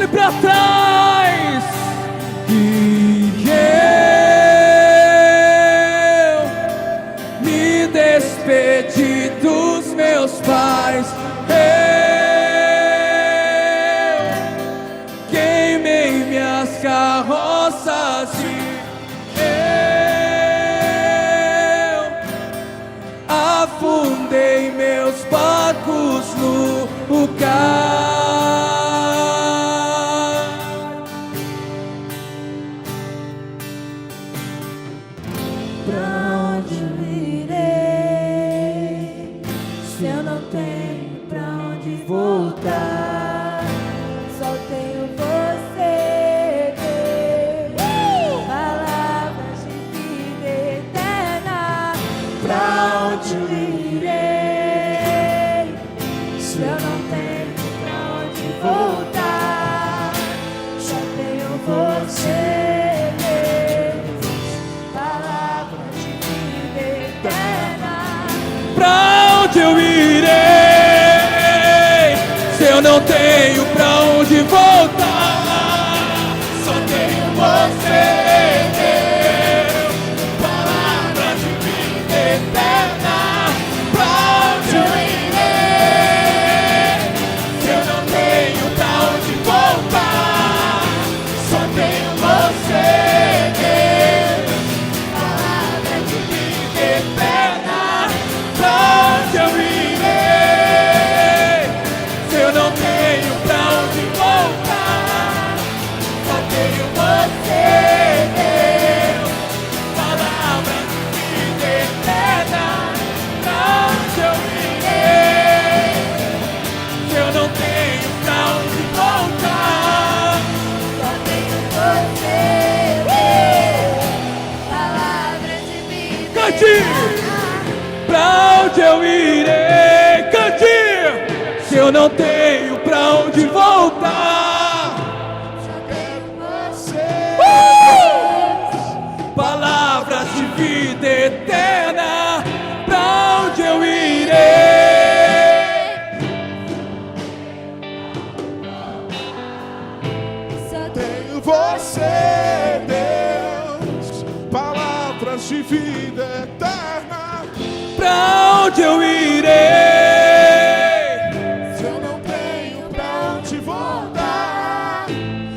olhe para trás e eu me despedi dos meus pais. Eu queimei minhas carroças e eu afundei meus barcos no lugar. Pra onde eu irei se eu não tenho pra onde voltar? Só tenho você, Deus. Palavras de vida eterna. Pra onde eu irei se eu não tenho pra onde voltar? Só tenho você, Deus. Palavras de vida eterna. Pra onde eu irei se eu não tenho pra onde voltar? Só tenho você, Deus. Palavras de vida eterna. Pra onde eu irei se eu não tenho pra onde voltar? Só tenho você, Deus. Palavras de vida eterna. Pra onde eu irei se eu não tenho pra onde voltar? Só tenho você, Deus. Palavras de vida eterna. Pra onde eu irei se eu não tenho pra onde voltar? Só tenho você, Deus. Palavras de vida Cante! eterna. Pra onde eu irei? Cante! Se eu não tenho pra onde voltar. Só tenho você, Palavras de vida eterna. Pra onde eu irei? só Tenho você, Deus, palavras de vida eterna. Pra onde eu irei? Se eu não tenho pra onde voltar,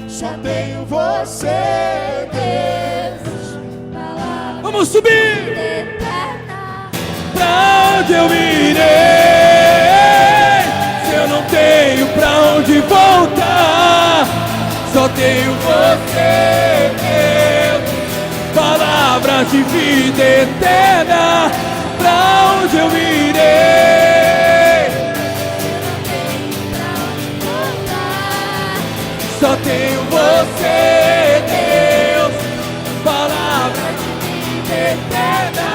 só tenho você, Deus. palavras Vamos subir! eterna. Pra onde eu irei? Se eu não tenho pra onde voltar, só tenho você, Deus. Palavras de vida eterna. Pra onde eu irei? Só tenho você, Deus. Palavras de vida eterna.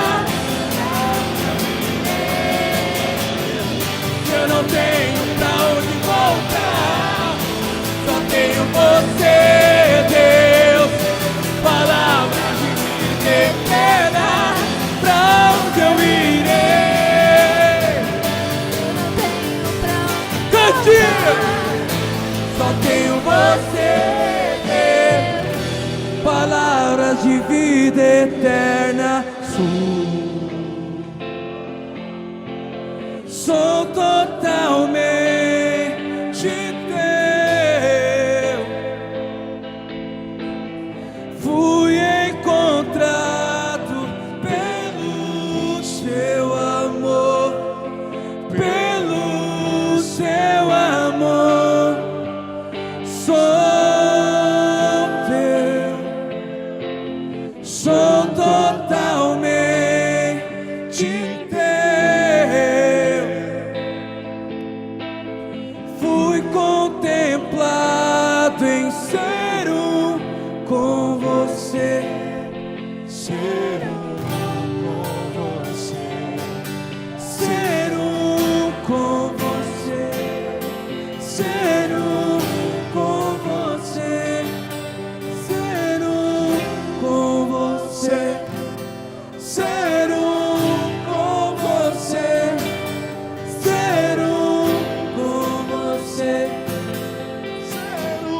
Eu não tenho pra onde voltar. Só tenho você, Deus. Palavras de vida eterna. Pra onde eu irei? Cante! Só tenho você, Deus. Palavras de vida eterna. Sou totalmente teu. Fui encontrado pelo seu amor, pelo seu amor. Sou teu, sou totalmente teu. Fui contemplado em ser um com você, ser um com você, ser um com você, ser um com você, ser um com você, ser um com você, ser um com você, ser um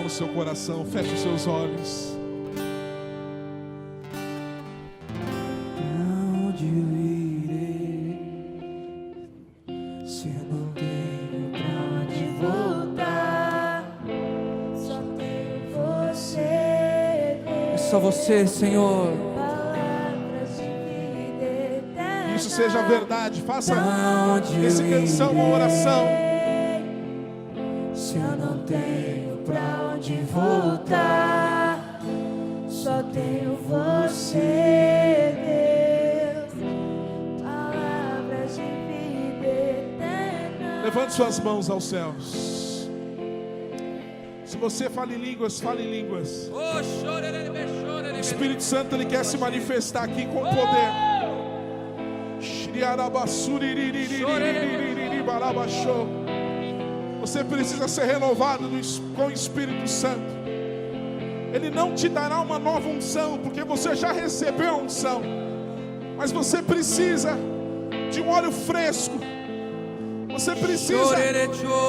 o seu coração, feche os seus olhos. Onde eu irei se eu não tenho pra onde voltar? Só tenho você, É só você, Senhor. palavras de vida eterna. Isso seja verdade. Faça Onde esse eu canção uma oração. Se eu não tenho Pra onde voltar? Só tenho você, Deus. Palavras de vida eterna. Levante suas mãos aos céus. Se você fala em línguas, fale em línguas. O Espírito Santo, ele quer se manifestar aqui com poder. Você precisa ser renovado com o Espírito Santo. Ele não te dará uma nova unção, porque você já recebeu a unção. Mas você precisa de um óleo fresco. Você precisa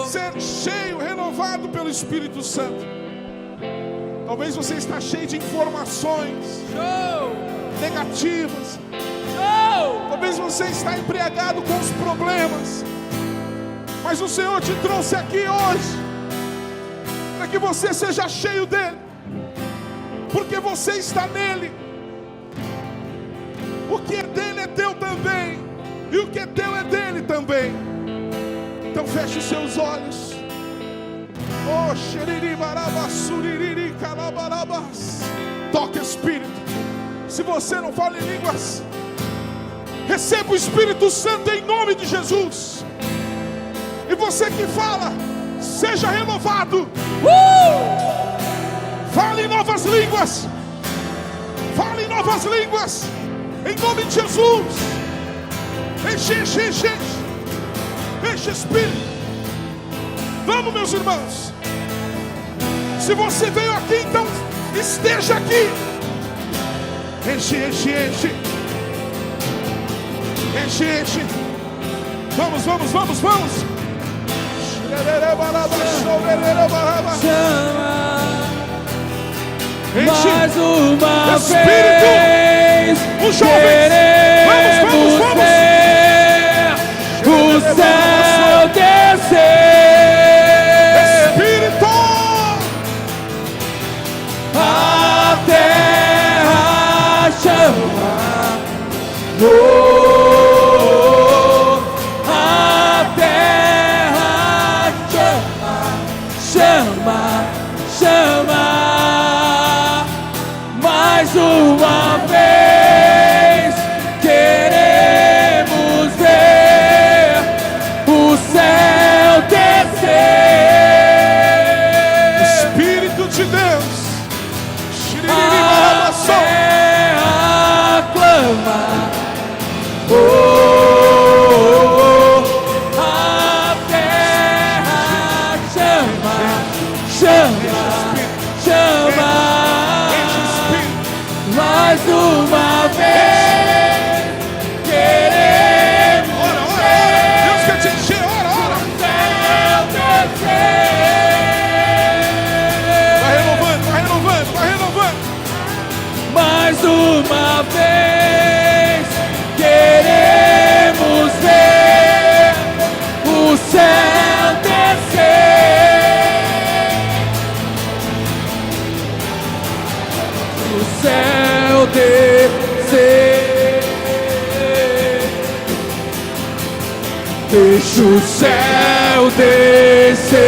ser cheio, renovado pelo Espírito Santo. Talvez você está cheio de informações negativas. Talvez você está embriagado com os problemas. Mas o Senhor te trouxe aqui hoje para que você seja cheio dele, porque você está nele. O que é dele é teu também, e o que é teu é dele também. Então feche os seus olhos. Oh, xeriribarabassuririri calabarabas. Toque Espírito. Se você não fala em línguas, receba o Espírito Santo em nome de Jesus. E você que fala, seja renovado. Fale em novas línguas. Fale em novas línguas. Em nome de Jesus. Enche, enche, enche, enche. Enche Espírito. Vamos, meus irmãos. Se você veio aqui, então esteja aqui. Enche, enche, enche. Enche, enche. Vamos, vamos, vamos, vamos. mais uma Espírito, vez. os jovens, vamos, vamos, vamos. Ver o céu descer, Espírito, a terra chamar. A terra chama, chama, mais uma vez. Queremos ver o céu descer. Espírito de Deus. A terra clama. A terra chama, chama, chama, mais uma vez. Queremos Ora, ora, Deus quer te encher, ora, ora. o céu descer. Vai renovando, vai renovando, vai renovando. Mais uma vez, queremos ver o céu descer, o céu descer. Deixa o céu descer,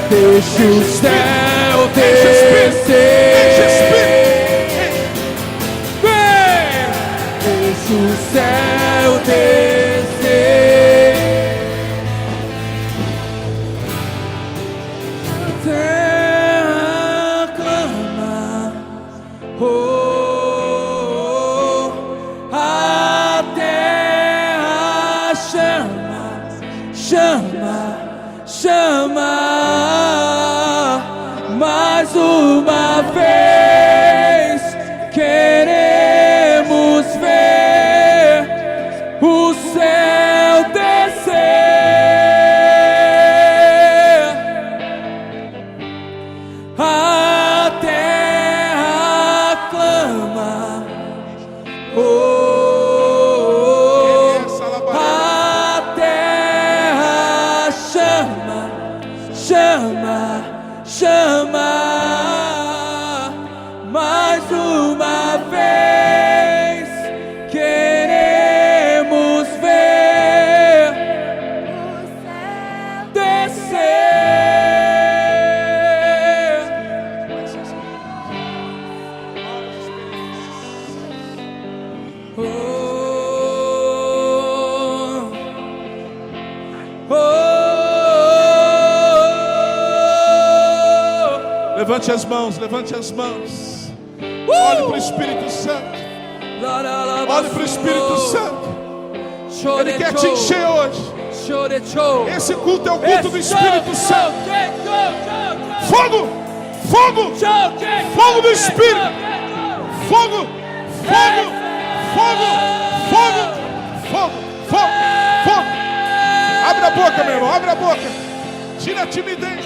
deixa o céu descer, vem, deixa o céu descer. A terra clama, a terra chama, chama, chama, mais uma vez. Queremos ver o céu descer. Levante as mãos, levante as mãos. Olhe para o Espírito Santo. Olhe para o Espírito Santo. Ele quer te encher hoje. Esse culto é o culto do Espírito Santo. Fogo! Fogo! Fogo do Espírito! Fogo! Fogo! Fogo! Fogo! Fogo! Fogo! Fogo! Abre a boca, meu irmão, abre a boca. Tira a timidez.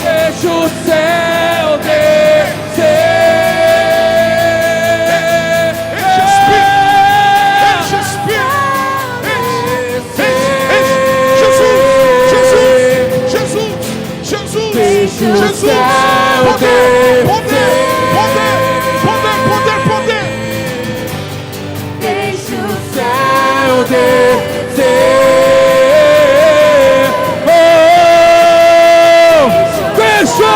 Deixa o céu descer. Deixa o céu descer. Enche Espírito. Jesus. Poder. Deixa o céu Descer. Deixa.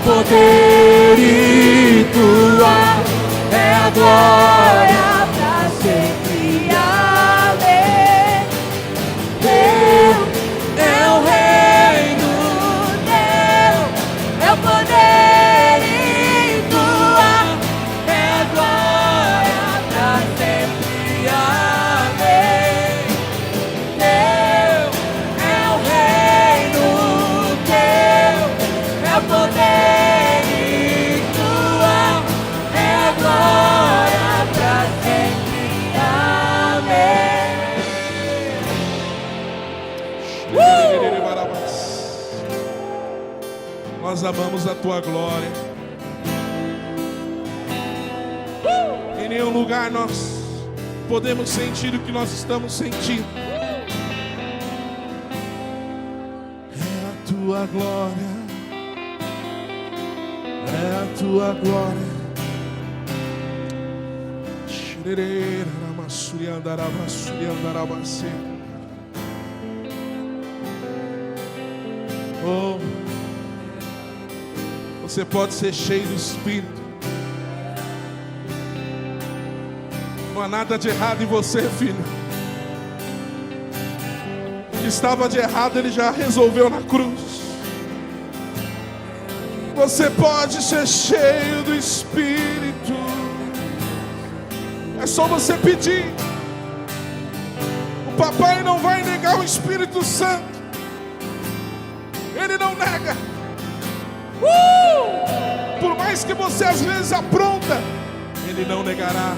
Poder e tua é a glória pra sempre. Amém. Teu é o reino, teu é o poder e tua é a glória pra sempre. amém. Teu é o reino, teu é o poder e tua é a glória pra sempre. Nós amamos a tua glória. Em nenhum lugar nós podemos sentir o que nós estamos sentindo. É a tua glória. É a tua glória. Oh, você pode ser cheio do Espírito. Não há nada de errado em você, filho. O que estava de errado Ele já resolveu na cruz. Você pode ser cheio do Espírito. É só você pedir. O papai não vai negar o Espírito Santo. Ele não nega. Por mais que você às vezes apronta, Ele não negará.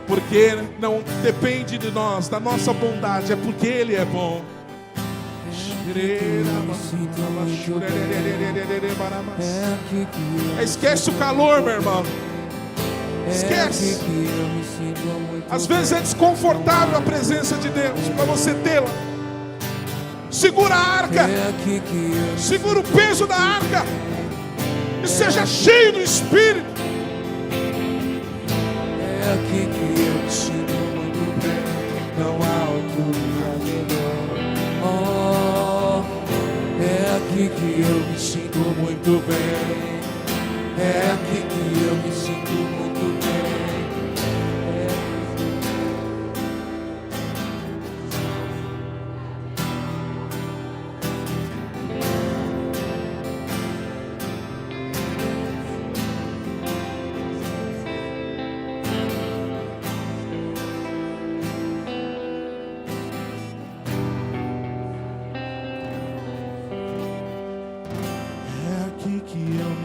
Porque não depende de nós, da nossa bondade. É porque Ele é bom. Esquece o calor, meu irmão. Esquece. Às vezes é desconfortável a presença de Deus para você tê-la. Segura a arca. Segura o peso da arca. E seja cheio do Espírito. É aqui que eu me sinto muito bem. Não há outro lugar melhor. É aqui que eu me sinto muito bem. É aqui que eu me sinto muito bem.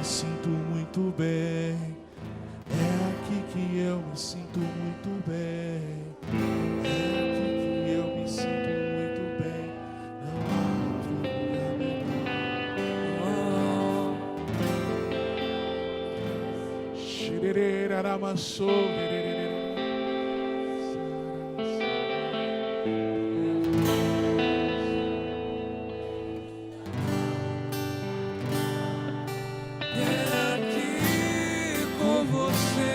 Sinto muito bem. É aqui que eu me sinto muito bem. É aqui que eu me sinto muito bem. Não há outro lugar melhor. Xerereraramassô. Você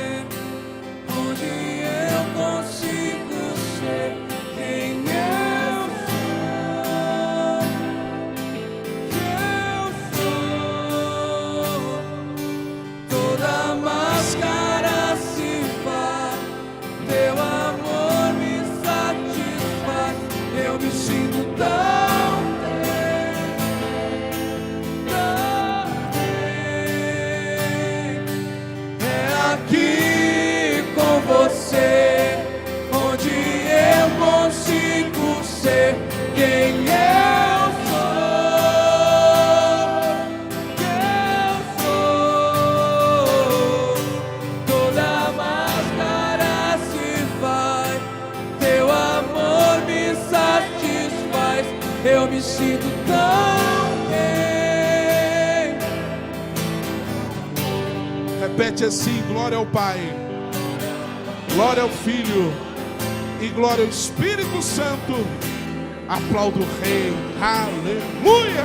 Repete assim: glória ao Pai, glória ao Filho e glória ao Espírito Santo. Aplauda o Rei. Aleluia.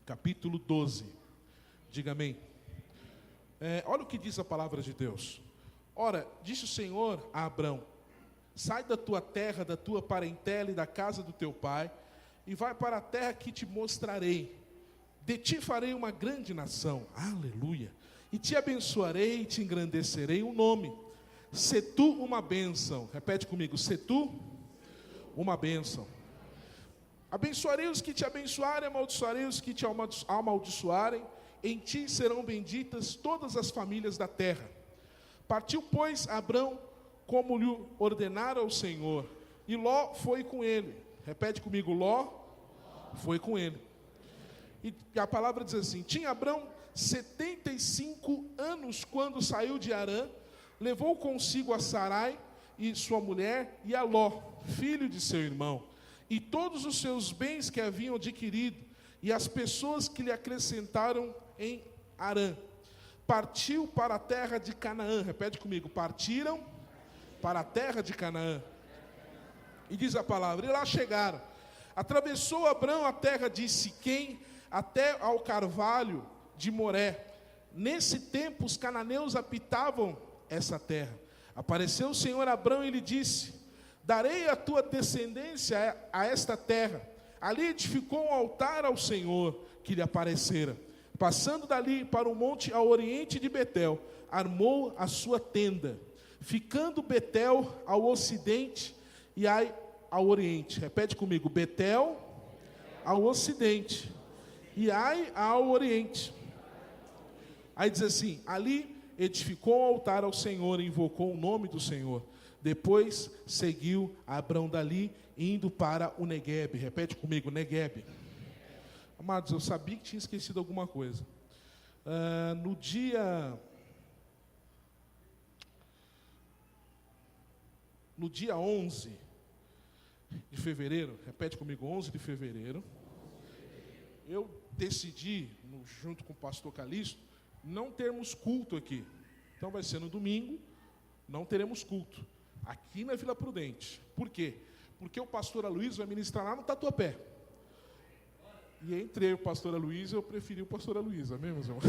Capítulo 12. Diga amém. Olha o que diz a palavra de Deus. Ora, disse o Senhor a Abrão: sai da tua terra, da tua parentela e da casa do teu pai, e vai para a terra que te mostrarei. De ti farei uma grande nação. Aleluia. E te abençoarei e te engrandecerei o nome. Sê tu uma bênção. Repete comigo: sê tu uma bênção. Abençoarei os que te abençoarem, amaldiçoarei os que te amaldiçoarem. Em ti serão benditas todas as famílias da terra. Partiu, pois, Abrão, como lhe ordenara o Senhor, e Ló foi com ele. Repete comigo: Ló foi com ele. E a palavra diz assim: tinha Abrão 75 anos quando saiu de Harã, levou consigo a Sarai e sua mulher, e a Ló, filho de seu irmão, e todos os seus bens que haviam adquirido, e as pessoas que lhe acrescentaram em Harã. Partiu para a terra de Canaã. Repete comigo: partiram para a terra de Canaã. E diz a palavra: e lá chegaram. Atravessou Abrão a terra de Siquém até ao carvalho de Moré. Nesse tempo os cananeus habitavam essa terra. Apareceu o Senhor a Abrão e lhe disse: darei a tua descendência a esta terra. Ali edificou um altar ao Senhor que lhe aparecera. Passando dali para o monte ao oriente de Betel, armou a sua tenda, ficando Betel ao ocidente e Ai ao oriente. Repete comigo: Betel ao ocidente e Ai ao oriente. Aí diz assim: ali edificou um altar ao Senhor e invocou o nome do Senhor. Depois seguiu Abrão dali, indo para o Neguebe. Repete comigo: Neguebe. Amados, eu sabia que tinha esquecido alguma coisa. No dia 11 de fevereiro, repete comigo: 11 de fevereiro, eu decidi, junto com o pastor Calixto, não termos culto aqui. Então vai ser no domingo, não teremos culto aqui na Vila Prudente. Por quê? Porque o pastor Aloysio vai ministrar lá no Tatuapé. E entre o pastor Aloysio, eu preferi o pastor Aloysio, amém, meus irmãos?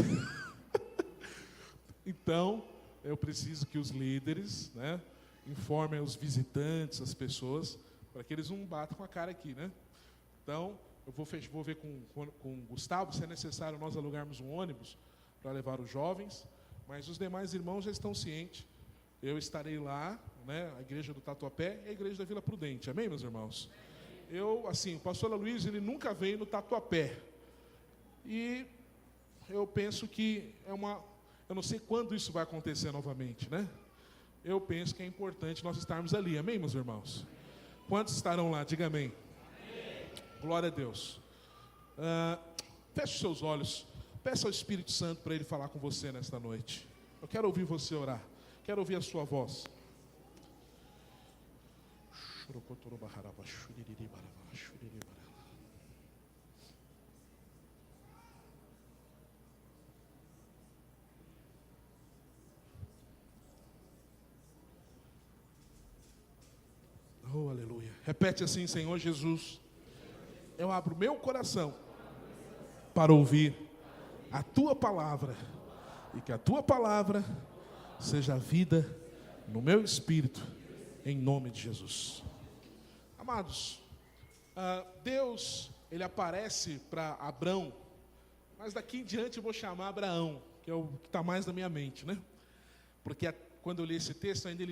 Então, eu preciso que os líderes, né, informem os visitantes, as pessoas, para que eles não batam com a cara aqui, né? Então, eu vou ver com o Gustavo se é necessário nós alugarmos um ônibus para levar os jovens, mas os demais irmãos já estão cientes. Eu estarei lá, né, a igreja do Tatuapé e a igreja da Vila Prudente, amém, meus irmãos? O pastor Aloysio, ele nunca veio no Tatuapé. E eu penso que eu não sei quando isso vai acontecer novamente, né? Eu penso que é importante nós estarmos ali, amém, meus irmãos? Quantos estarão lá? Diga amém. Amém. Glória a Deus. Feche os seus olhos, peça ao Espírito Santo para ele falar com você nesta noite. Eu quero ouvir você orar, quero ouvir a sua voz. Oh, aleluia. Repete assim: Senhor Jesus, eu abro meu coração para ouvir a tua palavra, e que a tua palavra seja vida no meu espírito, em nome de Jesus. Amados, Deus, ele aparece para Abrão, mas daqui em diante eu vou chamar Abraão, que é o que está mais na minha mente, né? Porque quando eu li esse texto, ainda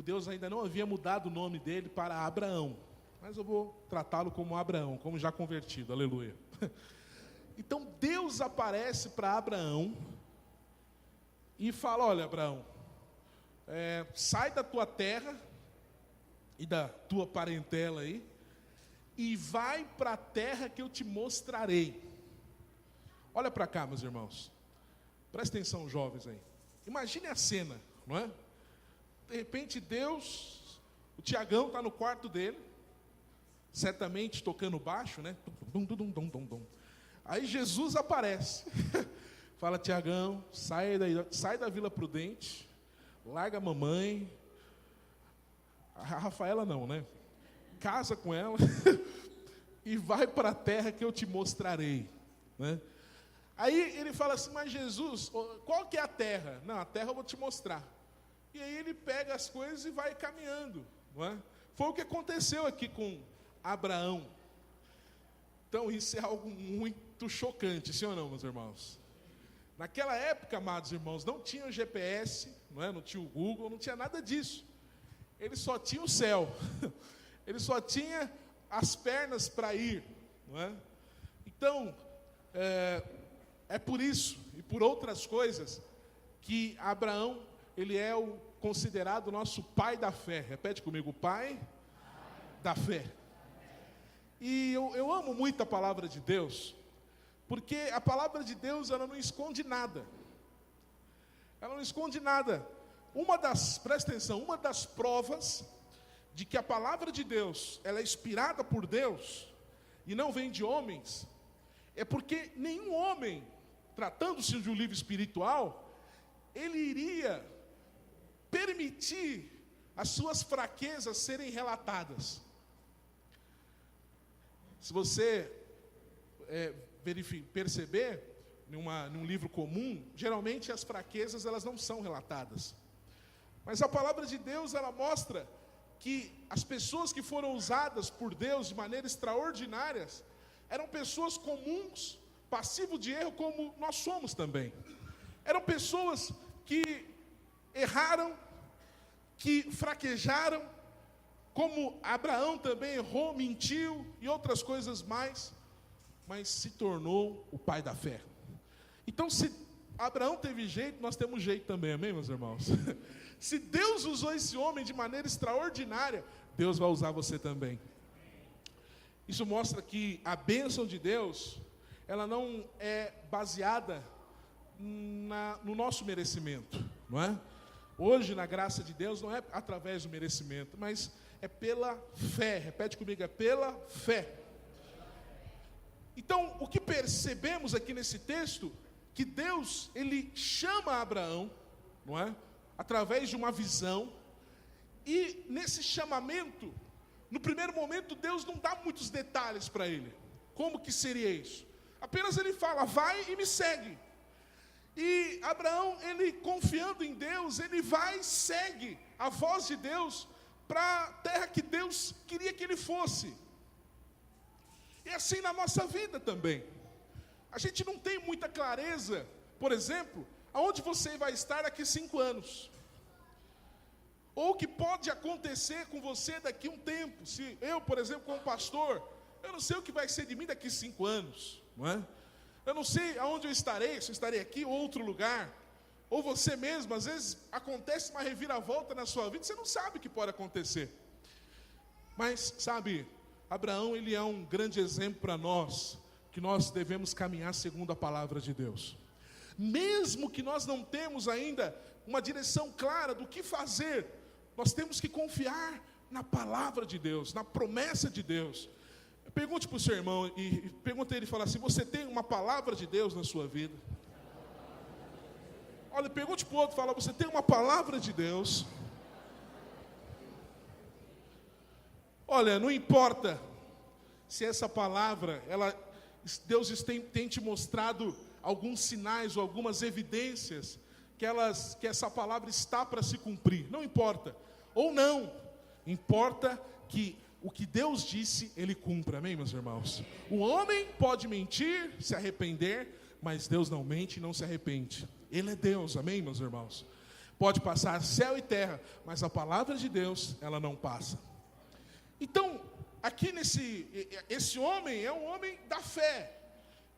Deus ainda não havia mudado o nome dele para Abraão, mas eu vou tratá-lo como Abraão, como já convertido, aleluia. Então Deus aparece para Abraão e fala: olha, Abraão, sai da tua terra e da tua parentela aí, e vai para a terra que eu te mostrarei. Olha para cá, meus irmãos, presta atenção, jovens aí. Imagine a cena, não é? De repente Deus, o Tiagão está no quarto dele, certamente tocando baixo, né? Aí Jesus aparece. Fala: Tiagão, sai da Vila Prudente, larga a mamãe. A Rafaela não, né? Casa com ela e vai para a terra que eu te mostrarei, né? Aí ele fala assim: mas Jesus, qual que é a terra? Não, a terra eu vou te mostrar. E aí ele pega as coisas e vai caminhando, não é? Foi o que aconteceu aqui com Abraão. Então isso é algo muito chocante, sim ou não, meus irmãos? Naquela época, amados irmãos, não tinha o GPS, não é? Não tinha o Google, não tinha nada disso. Ele só tinha o céu. Ele só tinha as pernas para ir, não é? Então, é por isso e por outras coisas que Abraão, ele é considerado o nosso pai da fé. Repete comigo: pai da fé. E eu amo muito a palavra de Deus, porque a palavra de Deus, ela não esconde nada. Ela não esconde nada. Presta atenção, uma das provas de que a palavra de Deus, ela é inspirada por Deus e não vem de homens, é porque nenhum homem, tratando-se de um livro espiritual, ele iria permitir as suas fraquezas serem relatadas. Se você perceber, num livro comum, geralmente as fraquezas elas não são relatadas. Mas a palavra de Deus, ela mostra que as pessoas que foram usadas por Deus de maneira extraordinária eram pessoas comuns, passivos de erro, como nós somos também. Eram pessoas que erraram, que fraquejaram, como Abraão também errou, mentiu e outras coisas mais, mas se tornou o pai da fé. Então, se Abraão teve jeito, nós temos jeito também, amém, meus irmãos? Se Deus usou esse homem de maneira extraordinária, Deus vai usar você também. Isso mostra que a bênção de Deus, ela não é baseada no nosso merecimento, não é? Hoje, na graça de Deus, não é através do merecimento, mas é pela fé. Repete comigo: é pela fé. Então, o que percebemos aqui nesse texto, que Deus, ele chama Abraão, não é? Através de uma visão, e nesse chamamento, no primeiro momento, Deus não dá muitos detalhes para ele. Como que seria isso? Apenas ele fala: vai e me segue. E Abraão, ele confiando em Deus, ele vai e segue a voz de Deus para a terra que Deus queria que ele fosse. E assim na nossa vida também. A gente não tem muita clareza, por exemplo, aonde você vai estar daqui 5 anos. Ou o que pode acontecer com você daqui a um tempo. Se eu, por exemplo, como pastor, eu não sei o que vai ser de mim daqui a 5 anos, não é? Eu não sei aonde eu estarei, se eu estarei aqui ou outro lugar. Ou você mesmo, às vezes acontece uma reviravolta na sua vida, você não sabe o que pode acontecer. Mas, sabe, Abraão, ele é um grande exemplo para nós, que nós devemos caminhar segundo a palavra de Deus. Mesmo que nós não temos ainda uma direção clara do que fazer, nós temos que confiar na palavra de Deus, na promessa de Deus. Pergunte para o seu irmão e pergunte a ele, fala assim: você tem uma palavra de Deus na sua vida? Olha, pergunte para o outro, fala: você tem uma palavra de Deus? Olha, não importa se essa palavra, Deus tem te mostrado alguns sinais ou algumas evidências que essa palavra está para se cumprir. Não importa, ou não, importa que o que Deus disse, Ele cumpra, amém, meus irmãos? O homem pode mentir, se arrepender, mas Deus não mente e não se arrepende. Ele é Deus, amém, meus irmãos? Pode passar céu e terra, mas a palavra de Deus, ela não passa. Então, aqui esse homem é um homem da fé.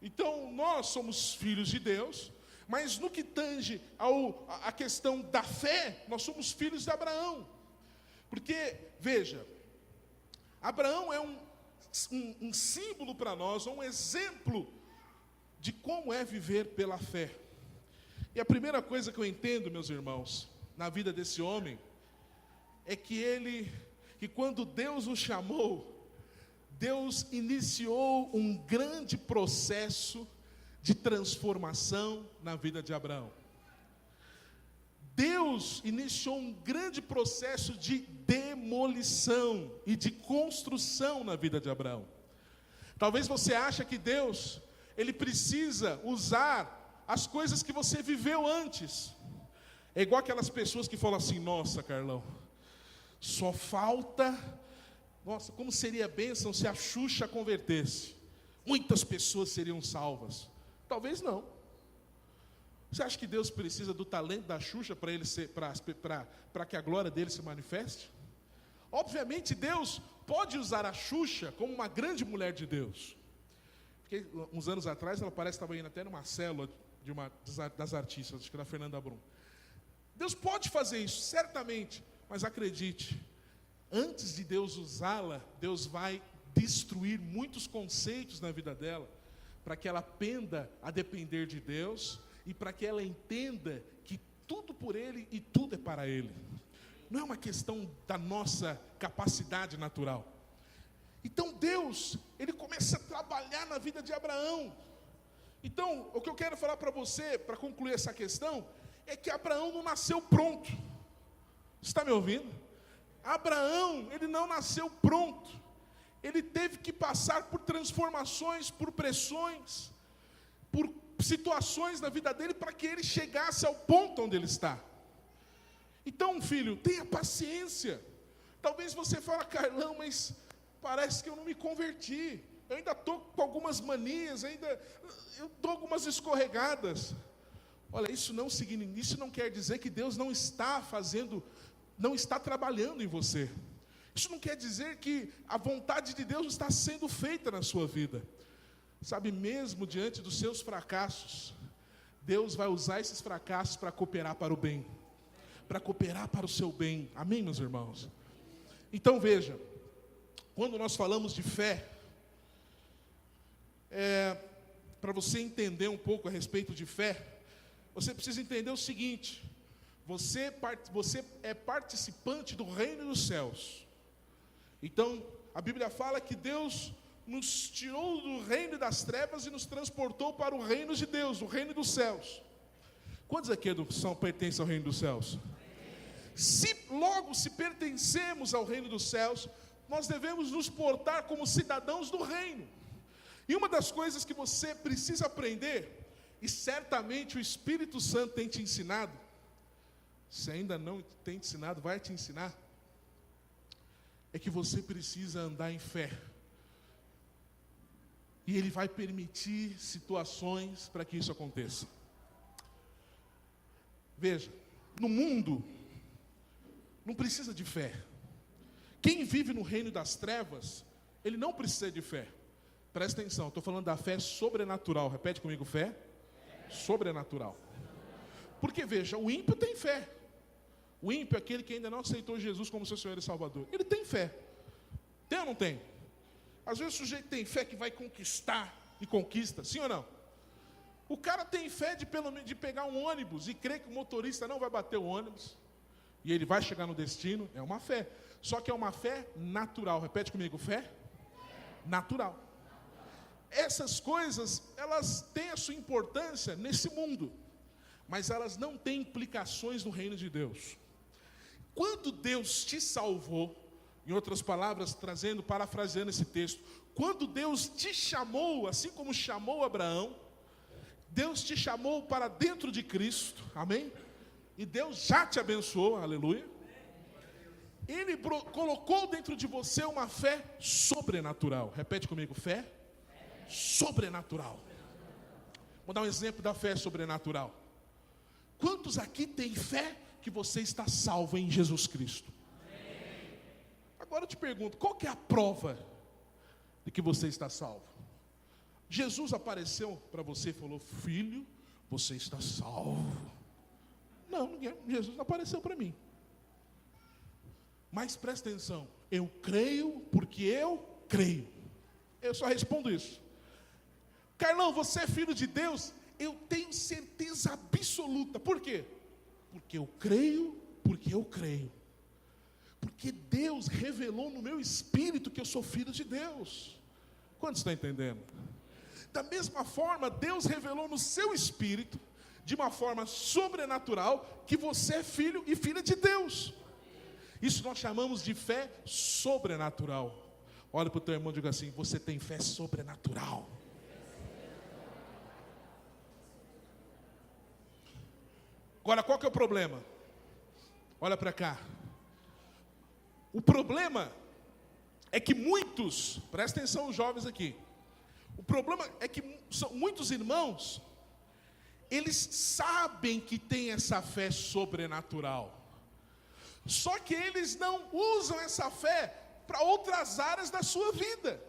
Então, nós somos filhos de Deus, mas no que tange a questão da fé, nós somos filhos de Abraão. Porque, veja, Abraão é um símbolo para nós, um exemplo de como é viver pela fé. E a primeira coisa que eu entendo, meus irmãos, na vida desse homem, é que quando Deus o chamou, Deus iniciou um grande processo de transformação na vida de Abraão. Deus iniciou um grande processo de demolição e de construção na vida de Abraão. Talvez você ache que Deus, Ele precisa usar as coisas que você viveu antes. É igual aquelas pessoas que falam assim: nossa, Carlão, só falta... Nossa, como seria bênção se a Xuxa convertesse. Muitas pessoas seriam salvas. Talvez não. Você acha que Deus precisa do talento da Xuxa para que a glória dele se manifeste? Obviamente Deus pode usar a Xuxa como uma grande mulher de Deus. Porque uns anos atrás ela parece que estava indo até numa célula de uma das artistas, acho que da Fernanda Brum. Deus pode fazer isso, certamente, mas acredite, antes de Deus usá-la, Deus vai destruir muitos conceitos na vida dela, para que ela aprenda a depender de Deus, e para que ela entenda que tudo por Ele e tudo é para Ele. Não é uma questão da nossa capacidade natural. Então Deus, Ele começa a trabalhar na vida de Abraão. Então, o que eu quero falar para você, para concluir essa questão, é que Abraão não nasceu pronto. Você está me ouvindo? Abraão, ele não nasceu pronto. Ele teve que passar por transformações, por pressões, por situações na vida dele, para que ele chegasse ao ponto onde ele está. Então, filho, tenha paciência. Talvez você fale: Carlão, mas parece que eu não me converti. Eu ainda estou com algumas manias, eu dou algumas escorregadas. Olha, isso não quer dizer que Deus não está trabalhando em você. Isso não quer dizer que a vontade de Deus está sendo feita na sua vida. Sabe, mesmo diante dos seus fracassos, Deus vai usar esses fracassos para cooperar para o bem, para cooperar para o seu bem. Amém, meus irmãos? Então veja, quando nós falamos de fé, para você entender um pouco a respeito de fé, você precisa entender o seguinte: você é participante do reino dos céus. Então, a Bíblia fala que Deus nos tirou do reino das trevas e nos transportou para o reino de Deus, o reino dos céus. Quantos aqui pertencem ao reino dos céus? Se pertencemos ao reino dos céus, nós devemos nos portar como cidadãos do reino. E uma das coisas que você precisa aprender, e certamente o Espírito Santo tem te ensinado, se ainda não tem te ensinado, vai te ensinar, é que você precisa andar em fé. E Ele vai permitir situações para que isso aconteça. Veja, no mundo não precisa de fé. Quem vive no reino das trevas, ele não precisa de fé. Presta atenção, estou falando da fé sobrenatural. Repete comigo: fé sobrenatural. Porque veja, o ímpio tem fé. O ímpio é aquele que ainda não aceitou Jesus como seu Senhor e Salvador. Ele tem fé. Tem ou não tem? Às vezes o sujeito tem fé que vai conquistar e conquista, sim ou não? O cara tem fé de pegar um ônibus e crer que o motorista não vai bater o ônibus e ele vai chegar no destino. É uma fé. Só que é uma fé natural. Repete comigo: fé natural. Essas coisas, elas têm a sua importância nesse mundo, mas elas não têm implicações no reino de Deus. Quando Deus te salvou, em outras palavras, parafraseando esse texto, quando Deus te chamou, assim como chamou Abraão, Deus te chamou para dentro de Cristo, amém? E Deus já te abençoou, aleluia. Ele colocou dentro de você uma fé sobrenatural. Repete comigo: fé sobrenatural. Vou dar um exemplo da fé sobrenatural. Quantos aqui têm fé que você está salvo em Jesus Cristo? Agora eu te pergunto, qual que é a prova de que você está salvo? Jesus apareceu para você e falou: filho, você está salvo. Não, Jesus não apareceu para mim. Mas presta atenção, eu creio porque eu creio. Eu só respondo isso. Carlão, você é filho de Deus? Eu tenho certeza absoluta. Por quê? Porque eu creio, porque eu creio. Porque Deus revelou no meu espírito que eu sou filho de Deus. Quantos estão entendendo? Da mesma forma, Deus revelou no seu espírito, de uma forma sobrenatural, que você é filho e filha de Deus. Isso nós chamamos de fé sobrenatural. Olha para o teu irmão e diga assim: você tem fé sobrenatural. Agora, qual que é o problema? Olha para cá. O problema é que muitos, presta atenção os jovens aqui, o problema é que muitos irmãos, eles sabem que tem essa fé sobrenatural, só que eles não usam essa fé para outras áreas da sua vida.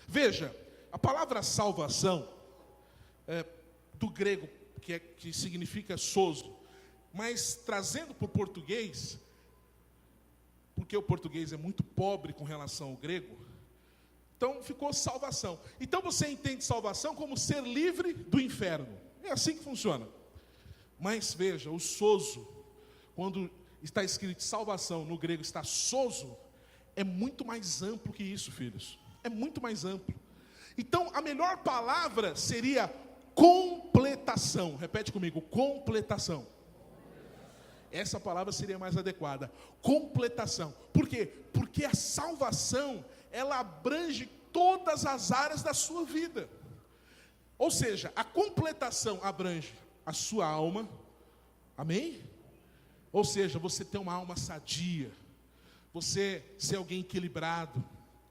Veja, a palavra salvação, do grego, que significa sozo, mas trazendo para o português, porque o português é muito pobre com relação ao grego, então ficou salvação. Então você entende salvação como ser livre do inferno. É assim que funciona. Mas veja, o sozo, quando está escrito salvação, no grego está sozo, é muito mais amplo que isso, filhos. É muito mais amplo. Então a melhor palavra seria completação. Repete comigo: completação. Essa palavra seria mais adequada. Completação. Por quê? Porque a salvação, ela abrange todas as áreas da sua vida. Ou seja, a completação abrange a sua alma. Amém? Ou seja, você ter uma alma sadia, você ser alguém equilibrado.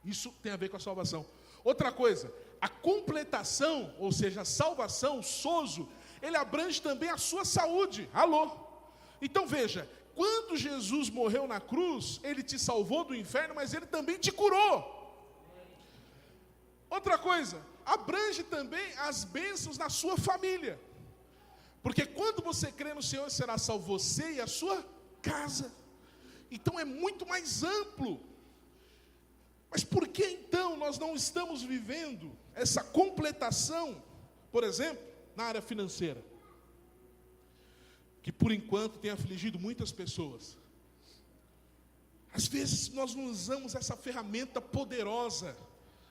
Isso tem a ver com a salvação. Outra coisa, a completação, ou seja, a salvação, o sozo, ele abrange também a sua saúde. Alô? Então veja, quando Jesus morreu na cruz, ele te salvou do inferno, mas ele também te curou. Outra coisa, abrange também as bênçãos na sua família. Porque quando você crê no Senhor, será salvo você e a sua casa. Então é muito mais amplo. Mas por que então nós não estamos vivendo essa completação, por exemplo, na área financeira? Que por enquanto tem afligido muitas pessoas. Às vezes nós não usamos essa ferramenta poderosa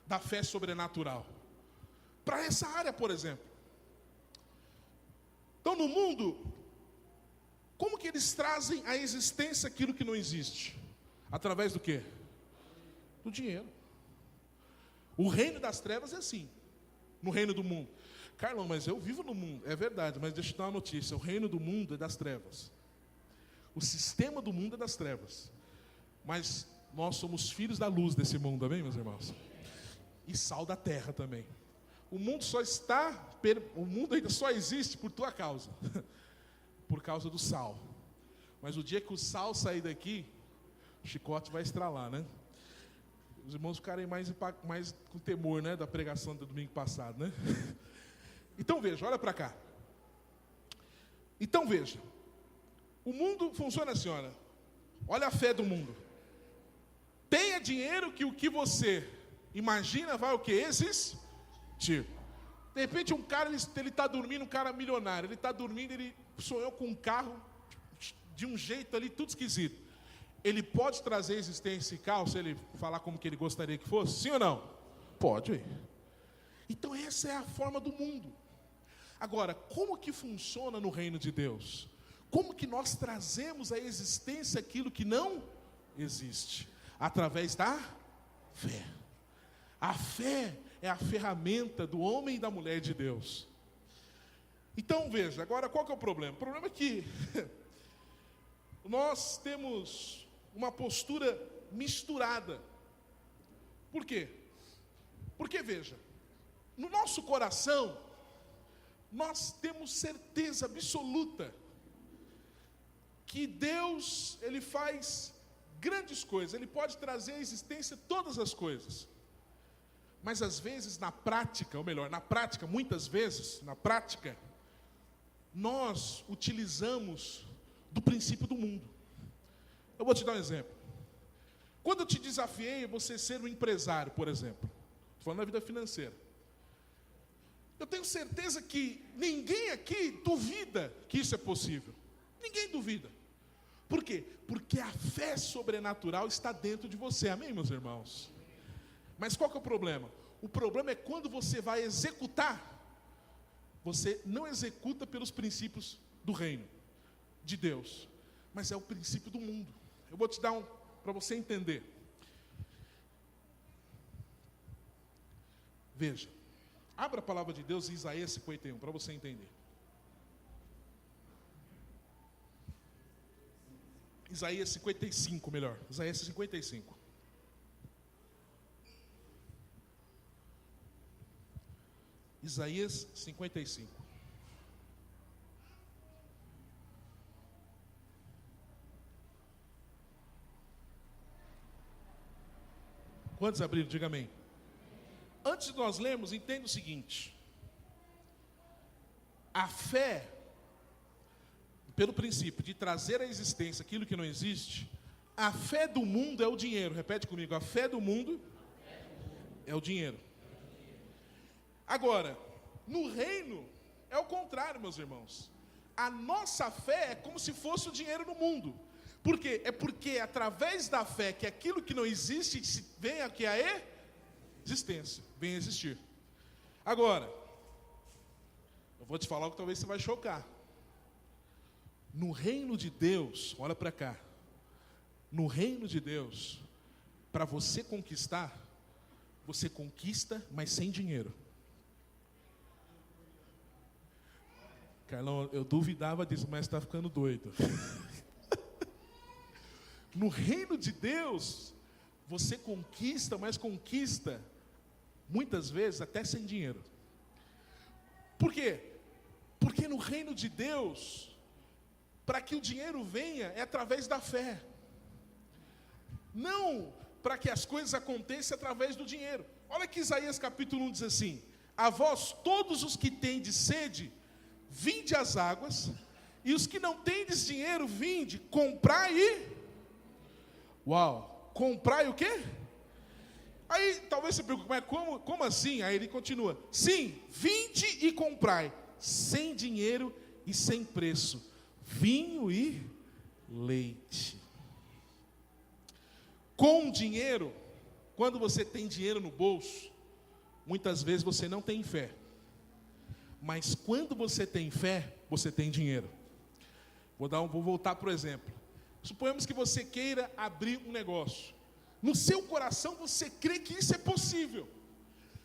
da fé sobrenatural para essa área, por exemplo. Então no mundo, como que eles trazem à existência aquilo que não existe? Através do quê? Do dinheiro. O reino das trevas é assim, no reino do mundo. Carlão, mas eu vivo no mundo. É verdade, mas deixa eu te dar uma notícia. O reino do mundo é das trevas. O sistema do mundo é das trevas. Mas nós somos filhos da luz desse mundo, amém, meus irmãos? E sal da terra também. O mundo ainda só existe por tua causa. Por causa do sal. Mas o dia que o sal sair daqui, o chicote vai estralar, né? Os irmãos ficarem mais com temor, né, da pregação do domingo passado, né? Então veja, olha para cá. Então veja, o mundo funciona assim, olha a fé do mundo. Tenha dinheiro que o que você imagina vai o que? Existir. De repente um cara, ele está dormindo, um cara milionário, ele está dormindo, ele sonhou com um carro de um jeito ali, tudo esquisito. Ele pode trazer existência esse carro, se ele falar como que ele gostaria que fosse? Sim ou não? Pode. Então essa é a forma do mundo. Agora, como que funciona no reino de Deus? Como que nós trazemos à existência aquilo que não existe? Através da fé. A fé é a ferramenta do homem e da mulher de Deus. Então veja, agora qual que é o problema? O problema é que nós temos uma postura misturada. Por quê? Porque veja, no nosso coração, nós temos certeza absoluta que Deus, Ele faz grandes coisas, Ele pode trazer à existência todas as coisas. Mas às vezes na prática, ou melhor, muitas vezes, na prática, nós utilizamos do princípio do mundo. Eu vou te dar um exemplo. Quando eu te desafiei a você ser um empresário, por exemplo, estou falando da vida financeira, eu tenho certeza que ninguém aqui duvida que isso é possível. Ninguém duvida. Por quê? Porque a fé sobrenatural está dentro de você, amém, meus irmãos? Mas qual que é o problema? O problema é quando você vai executar, você não executa pelos princípios do reino de Deus, mas é o princípio do mundo. Eu vou te dar para você entender. Veja, abra a palavra de Deus em Isaías 51, para você entender. Isaías 55, melhor. Isaías 55. Isaías 55. Quantos abriram? Diga amém. Antes de nós lermos, entenda o seguinte. A fé, pelo princípio de trazer à existência aquilo que não existe, a fé do mundo é o dinheiro. Repete comigo, a fé do mundo é o dinheiro. Agora, no reino, é o contrário, meus irmãos. A nossa fé é como se fosse o dinheiro no mundo. Por quê? É porque através da fé que aquilo que não existe vem aqui a existência, vem a existir. Agora, eu vou te falar algo que talvez você vai chocar. No reino de Deus, olha para cá. No reino de Deus, para você conquistar, você conquista, mas sem dinheiro. Carlão, eu duvidava disso, mas está ficando doido. No reino de Deus, você conquista, mas conquista, muitas vezes, até sem dinheiro. Por quê? Porque no reino de Deus, para que o dinheiro venha, é através da fé. Não para que as coisas aconteçam através do dinheiro. Olha que Isaías capítulo 1 diz assim: a vós todos os que tendes sede, vinde às águas, e os que não tendes dinheiro, vinde, comprai e... Uau! Comprai o quê? Aí talvez você pergunte, mas como assim? Aí ele continua: sim, vinde e comprai, sem dinheiro e sem preço, vinho e leite. Com dinheiro, quando você tem dinheiro no bolso, muitas vezes você não tem fé. Mas quando você tem fé, você tem dinheiro. Vou voltar para o exemplo. Suponhamos que você queira abrir um negócio. No seu coração você crê que isso é possível.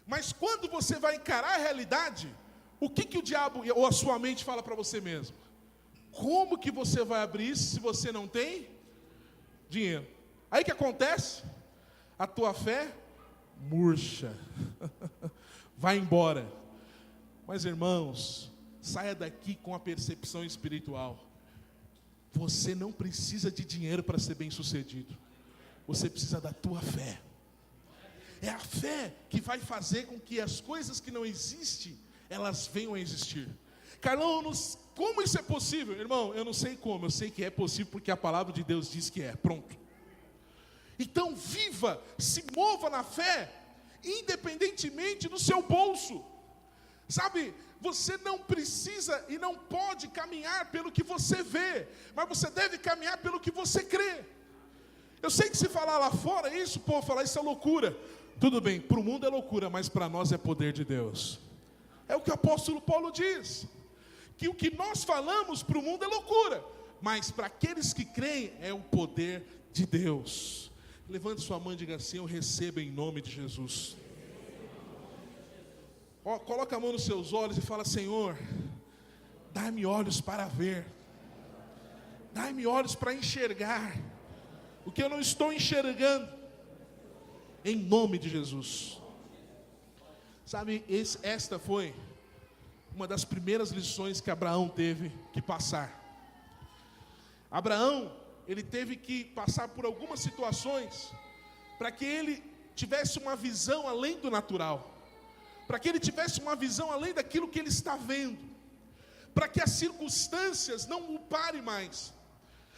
Mas quando você vai encarar a realidade, o que o diabo ou a sua mente fala para você mesmo? Como que você vai abrir isso se você não tem dinheiro? Aí o que acontece? A tua fé murcha. Vai embora. Mas irmãos, saia daqui com a percepção espiritual. Você não precisa de dinheiro para ser bem sucedido. Você precisa da tua fé. É a fé que vai fazer com que as coisas que não existem, elas venham a existir. Carlão, como isso é possível? Irmão, eu não sei como, eu sei que é possível porque a palavra de Deus diz que é. Pronto. Então viva, se mova na fé, independentemente do seu bolso. Sabe, você não precisa e não pode caminhar pelo que você vê, mas você deve caminhar pelo que você crê. Eu sei que se falar lá fora isso, pô, falar isso é loucura. Tudo bem, para o mundo é loucura, mas para nós é poder de Deus. É o que o apóstolo Paulo diz, que o que nós falamos para o mundo é loucura, mas para aqueles que creem é o poder de Deus. Levante sua mão e diga assim: eu recebo em nome de Jesus. Coloca a mão nos seus olhos e fala: Senhor, dá-me olhos para ver, dá-me olhos para enxergar o que eu não estou enxergando, em nome de Jesus. Sabe, esta foi uma das primeiras lições que Abraão teve que passar. Abraão, ele teve que passar por algumas situações para que ele tivesse uma visão além do natural, para que ele tivesse uma visão além daquilo que ele está vendo, para que as circunstâncias não o parem mais.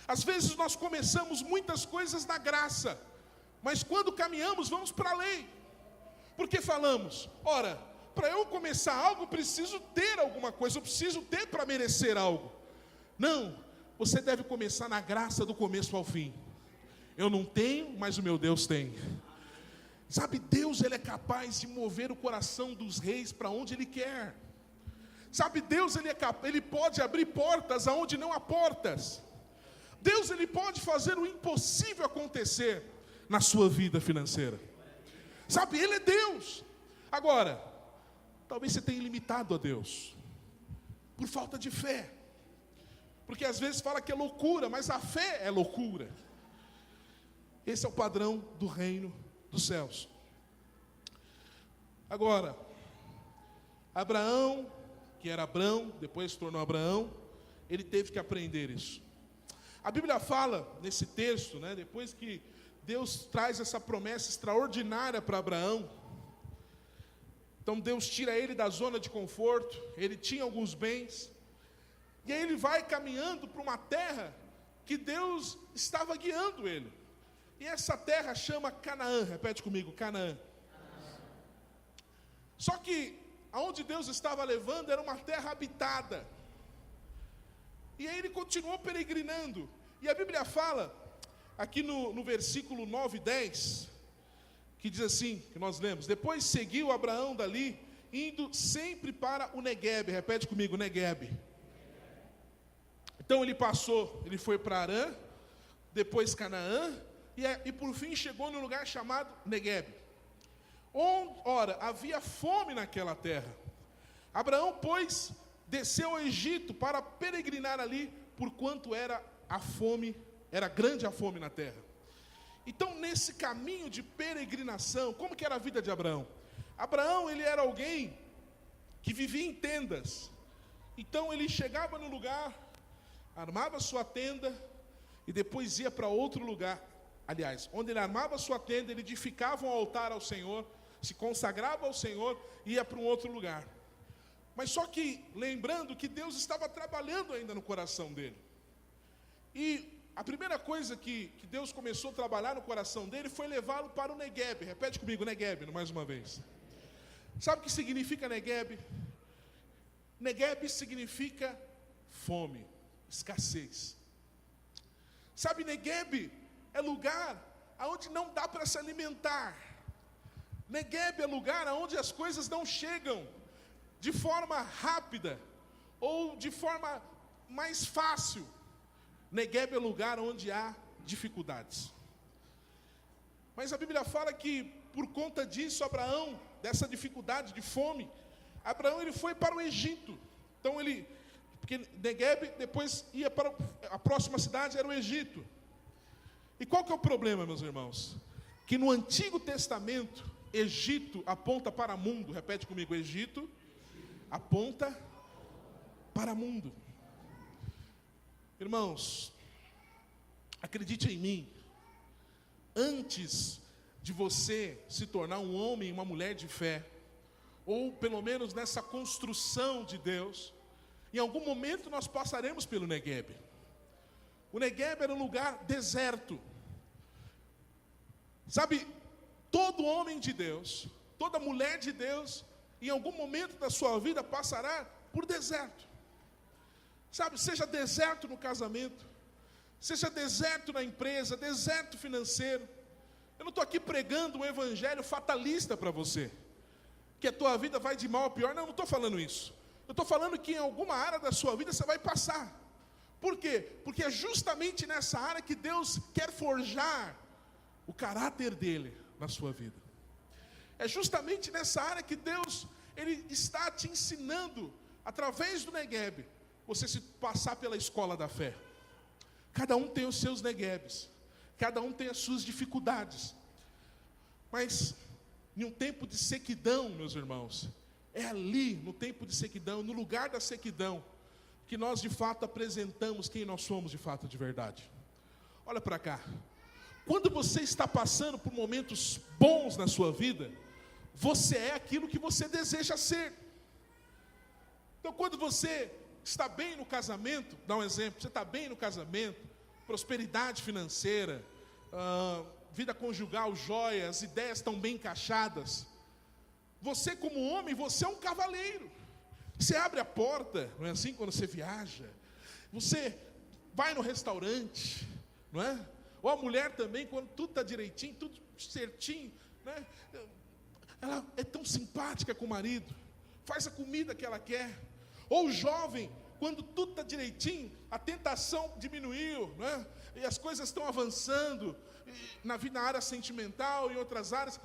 Às vezes nós começamos muitas coisas na graça, mas quando caminhamos vamos para a lei, porque falamos: ora, para eu começar algo eu preciso ter alguma coisa, eu preciso ter para merecer algo. Não, você deve começar na graça do começo ao fim. Eu não tenho, mas o meu Deus tem. Sabe, Deus, Ele é capaz de mover o coração dos reis para onde Ele quer. Sabe, Deus, Ele pode abrir portas aonde não há portas. Deus, Ele pode fazer o impossível acontecer na sua vida financeira. Sabe, Ele é Deus. Agora, talvez você tenha limitado a Deus por falta de fé. Porque às vezes fala que é loucura, mas a fé é loucura. Esse é o padrão do reino dos céus. Agora, Abraão, que era Abrão, depois se tornou Abraão, ele teve que aprender isso. A Bíblia fala nesse texto, né, depois que Deus traz essa promessa extraordinária para Abraão. Então Deus tira ele da zona de conforto, ele tinha alguns bens, e aí ele vai caminhando para uma terra que Deus estava guiando ele. E essa terra chama Canaã, repete comigo, Canaã. Só que aonde Deus estava levando era uma terra habitada. E aí ele continuou peregrinando. E a Bíblia fala, aqui no versículo 9 e 10, que diz assim, que nós lemos: depois seguiu Abraão dali, indo sempre para o Neguebe. Repete comigo, Neguebe. Então ele foi para Arã, depois Canaã, e por fim chegou num lugar chamado Neguebe. Ora, havia fome naquela terra. Abraão, pois, desceu ao Egito para peregrinar ali, porquanto era grande a fome na terra. Então, nesse caminho de peregrinação, como que era a vida de Abraão? Abraão, ele era alguém que vivia em tendas. Então, ele chegava no lugar, armava sua tenda, e depois ia para outro lugar. Aliás, onde ele armava sua tenda, ele edificava um altar ao Senhor, se consagrava ao Senhor, e ia para um outro lugar. Mas só que, lembrando que Deus estava trabalhando ainda no coração dele. E a primeira coisa que Deus começou a trabalhar no coração dele foi levá-lo para o Neguebe. Repete comigo, Neguebe, mais uma vez. Sabe o que significa Neguebe? Neguebe significa fome, escassez. Sabe, Neguebe é lugar onde não dá para se alimentar. Neguebe é lugar onde as coisas não chegam de forma rápida ou de forma mais fácil. Neguebe é lugar onde há dificuldades. Mas a Bíblia fala que por conta disso, Abraão, dessa dificuldade de fome, Abraão ele foi para o Egito. Então porque Neguebe depois ia para a próxima cidade, era o Egito. E qual que é o problema, meus irmãos? Que no Antigo Testamento, Egito aponta para mundo. Repete comigo, Egito aponta para mundo. Irmãos, acredite em mim, antes de você se tornar um homem e uma mulher de fé, ou pelo menos nessa construção de Deus, em algum momento nós passaremos pelo Neguebe. O Neguebe era um lugar deserto. Sabe, todo homem de Deus, toda mulher de Deus, em algum momento da sua vida passará por deserto. Sabe, seja deserto no casamento, seja deserto na empresa, deserto financeiro. Eu não estou aqui pregando um evangelho fatalista para você, que a tua vida vai de mal a pior. Não estou falando isso. Eu estou falando que em alguma área da sua vida você vai passar. Por quê? Porque é justamente nessa área que Deus quer forjar o caráter dele na sua vida. É justamente nessa área que Deus ele está te ensinando, através do Neguebe, você se passar pela escola da fé. Cada um tem os seus Neguebes, cada um tem as suas dificuldades. Mas em um tempo de sequidão, meus irmãos, é ali, no tempo de sequidão, no lugar da sequidão, que nós de fato apresentamos quem nós somos de fato, de verdade. Olha para cá. Quando você está passando por momentos bons na sua vida, você é aquilo que você deseja ser. Então quando você está bem no casamento, dá um exemplo, você está bem no casamento, prosperidade financeira, vida conjugal, joia, as ideias estão bem encaixadas. Você como homem, você é um cavaleiro. Você abre a porta, não é assim, quando você viaja. Você vai no restaurante, não é? Ou a mulher também, quando tudo está direitinho, tudo certinho, né? Ela é tão simpática com o marido, faz a comida que ela quer. Ou o jovem, quando tudo está direitinho, a tentação diminuiu, né? E as coisas estão avançando, na área sentimental e outras áreas.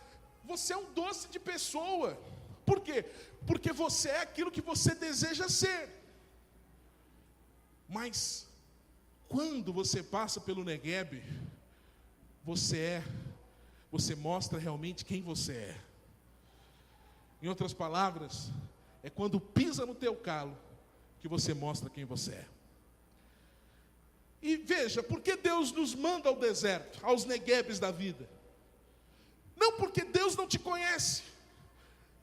Você é um doce de pessoa. Por quê? Porque você é aquilo que você deseja ser. Mas, quando você passa pelo Negueb, você mostra realmente quem você é. Em outras palavras, é quando pisa no teu calo que você mostra quem você é. E veja, por que Deus nos manda ao deserto, aos Neguebs da vida? Não porque Deus não te conhece.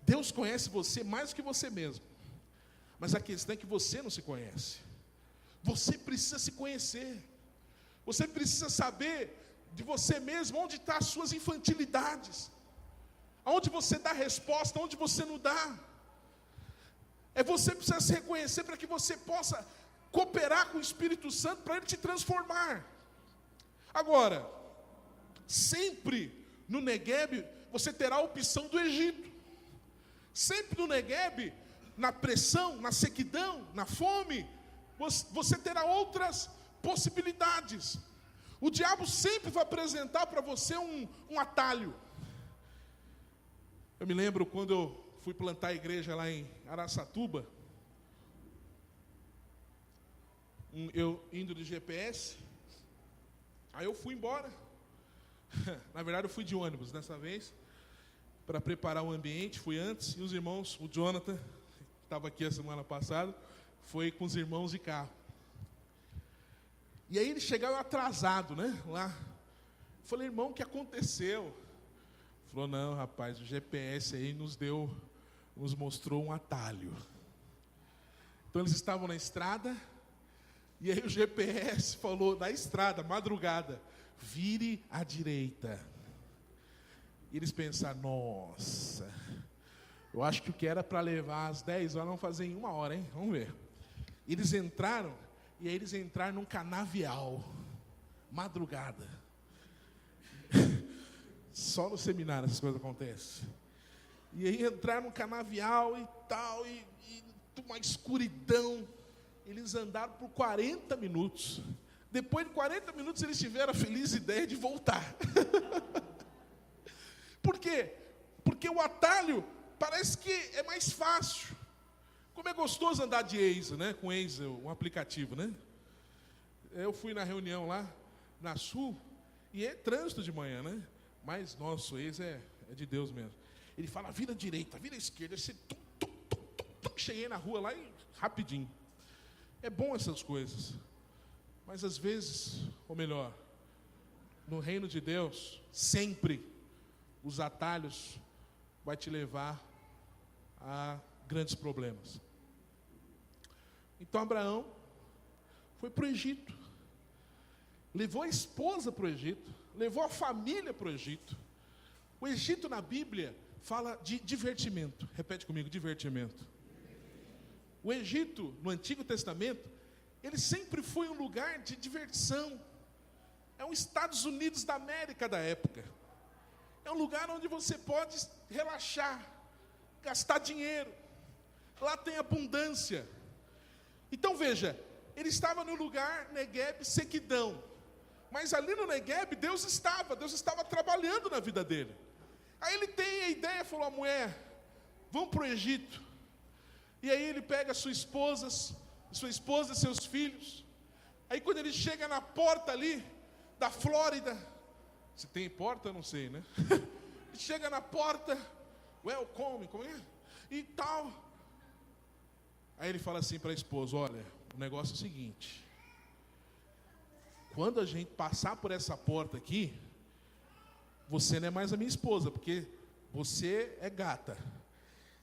Deus conhece você mais do que você mesmo. Mas a questão é que você não se conhece. Você precisa se conhecer. Você precisa saber de você mesmo onde estão as suas infantilidades. Aonde você dá resposta, onde você não dá. Você precisa se reconhecer para que você possa cooperar com o Espírito Santo para ele te transformar. Agora, sempre no Negueb você terá a opção do Egito. Sempre no Negueb, na pressão, na sequidão, na fome, você terá outras possibilidades. O diabo sempre vai apresentar para você um atalho. Eu me lembro quando eu fui plantar a igreja lá em Araçatuba, eu indo de GPS, aí eu fui embora. Na verdade eu fui de ônibus dessa vez, para preparar o ambiente, fui antes, e os irmãos, o Jonathan, que estava aqui a semana passada, foi com os irmãos de carro. E aí eles chegaram atrasados, né, lá. Eu falei, irmão, o que aconteceu? Ele falou, não, rapaz, o GPS aí nos mostrou um atalho. Então eles estavam na estrada, e aí o GPS falou, na estrada, madrugada, vire à direita. E eles pensaram, nossa, eu acho que o que era para levar às 10 horas, vamos fazer em 1 hora, hein? Vamos ver. Eles entraram, e aí eles entraram num canavial, madrugada. Só no seminário essas coisas acontecem. E aí entraram num canavial e tal, e uma escuridão. Eles andaram por 40 minutos. Depois de 40 minutos eles tiveram a feliz ideia de voltar. Por quê? Porque o atalho parece que é mais fácil. Como é gostoso andar de Waze, né? Com Waze, um aplicativo, né? Eu fui na reunião lá, na Sul, e é trânsito de manhã, né? Mas nosso Waze é de Deus mesmo. Ele fala, vira à direita, vira à esquerda. Você cheguei na rua lá e rapidinho. É bom essas coisas. Mas às vezes, ou melhor, no reino de Deus, sempre os atalhos vai te levar a grandes problemas. Então Abraão foi para o Egito. Levou a esposa para o Egito. Levou a família para o Egito. O Egito na Bíblia fala de divertimento. Repete comigo, divertimento. O Egito, no Antigo Testamento, ele sempre foi um lugar de diversão. É um Estados Unidos da América da época. É um lugar onde você pode relaxar, gastar dinheiro. Lá tem abundância. Então veja, ele estava no lugar Negueb, sequidão. Mas ali no Negueb, Deus estava trabalhando na vida dele. Aí ele tem a ideia, falou à mulher, vamos para o Egito. E aí ele pega sua esposa e seus filhos. Aí quando ele chega na porta ali, da Flórida, se tem porta, eu não sei, né? Chega na porta, welcome, como é? E tal. Aí ele fala assim para a esposa, olha, o negócio é o seguinte, quando a gente passar por essa porta aqui, você não é mais a minha esposa, porque você é gata.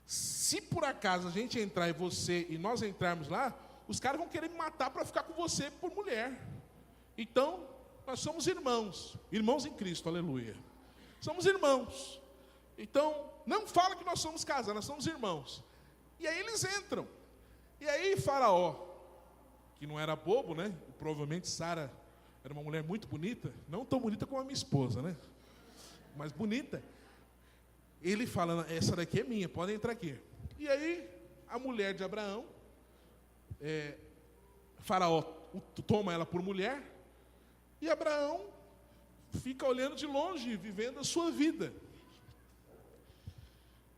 Se por acaso a gente entrar e nós entrarmos lá, os caras vão querer me matar para ficar com você por mulher. Então, nós somos irmãos em Cristo, aleluia. Somos irmãos. Então, não fala que nós somos casados, nós somos irmãos. E aí eles entram. E aí Faraó, que não era bobo, né? provavelmente Sara era uma mulher muito bonita, não tão bonita como a minha esposa, né? Mas bonita. Ele fala, essa daqui é minha, podem entrar aqui. E aí, a mulher de Abraão, Faraó toma ela por mulher, e Abraão fica olhando de longe, vivendo a sua vida.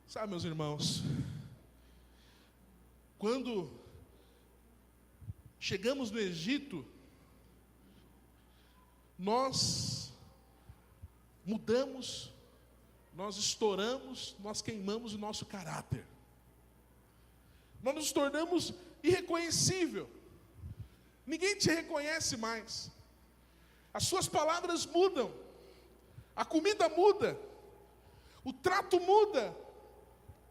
Sabe, meus irmãos, quando chegamos no Egito, nós mudamos, nós estouramos, nós queimamos o nosso caráter. Nós nos tornamos irreconhecível. Ninguém te reconhece mais. As suas palavras mudam. A comida muda. O trato muda.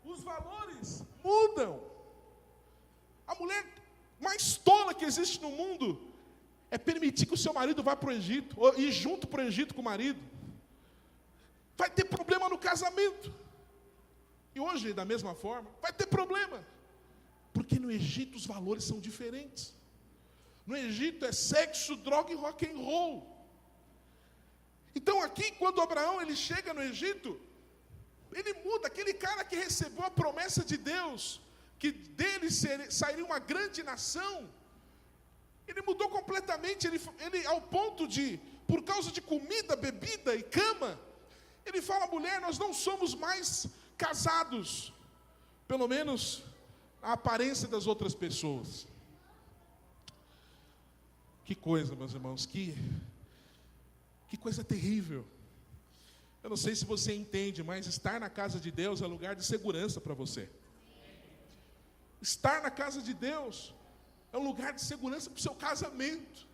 Os valores mudam. A mulher mais tola que existe no mundo é permitir que o seu marido vá para o Egito, ou ir junto para o Egito com o marido. Vai ter problema no casamento. E hoje, da mesma forma, vai ter problema. Porque no Egito os valores são diferentes. No Egito é sexo, droga e rock and roll. Então aqui, quando Abraão ele chega no Egito, ele muda. Aquele cara que recebeu a promessa de Deus, que dele sairia uma grande nação, ele mudou completamente. Ele ao ponto de, por causa de comida, bebida e cama, ele fala, mulher, nós não somos mais casados, pelo menos a aparência das outras pessoas. Que coisa, meus irmãos, que coisa terrível. Eu não sei se você entende, mas estar na casa de Deus é lugar de segurança para você. Estar na casa de Deus é um lugar de segurança para o seu casamento,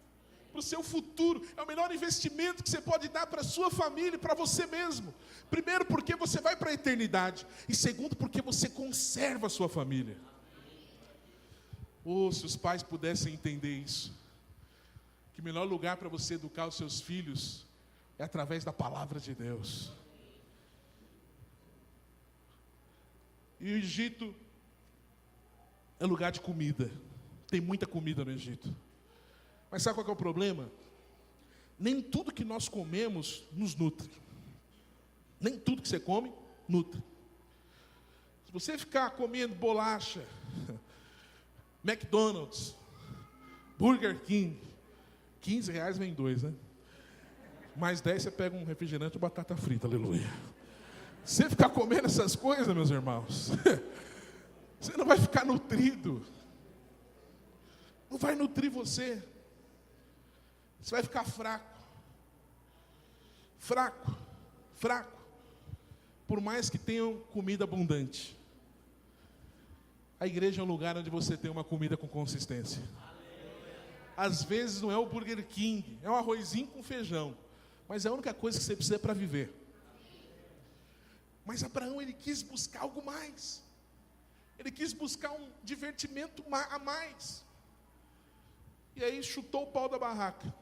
para o seu futuro. É o melhor investimento que você pode dar para a sua família e para você mesmo. Primeiro, porque você vai para a eternidade. E segundo, porque você conserva a sua família. Oh, se os pais pudessem entender isso. Que o melhor lugar para você educar os seus filhos é através da palavra de Deus. E o Egito é lugar de comida. Tem muita comida no Egito. Mas sabe qual que é o problema? Nem tudo que nós comemos nos nutre. Nem tudo que você come, nutre. Se você ficar comendo bolacha, McDonald's, Burger King, R$15 vem 2, né? Mais 10 você pega um refrigerante ou batata frita, aleluia. Se você ficar comendo essas coisas, meus irmãos, você não vai ficar nutrido. Não vai nutrir você. Você vai ficar fraco. Fraco. Fraco. Por mais que tenham comida abundante. A igreja é um lugar onde você tem uma comida com consistência. Às vezes não é o Burger King, é um arrozinho com feijão. Mas é a única coisa que você precisa para viver. Mas Abraão, ele quis buscar algo mais. Ele quis buscar um divertimento a mais. E aí chutou o pau da barraca.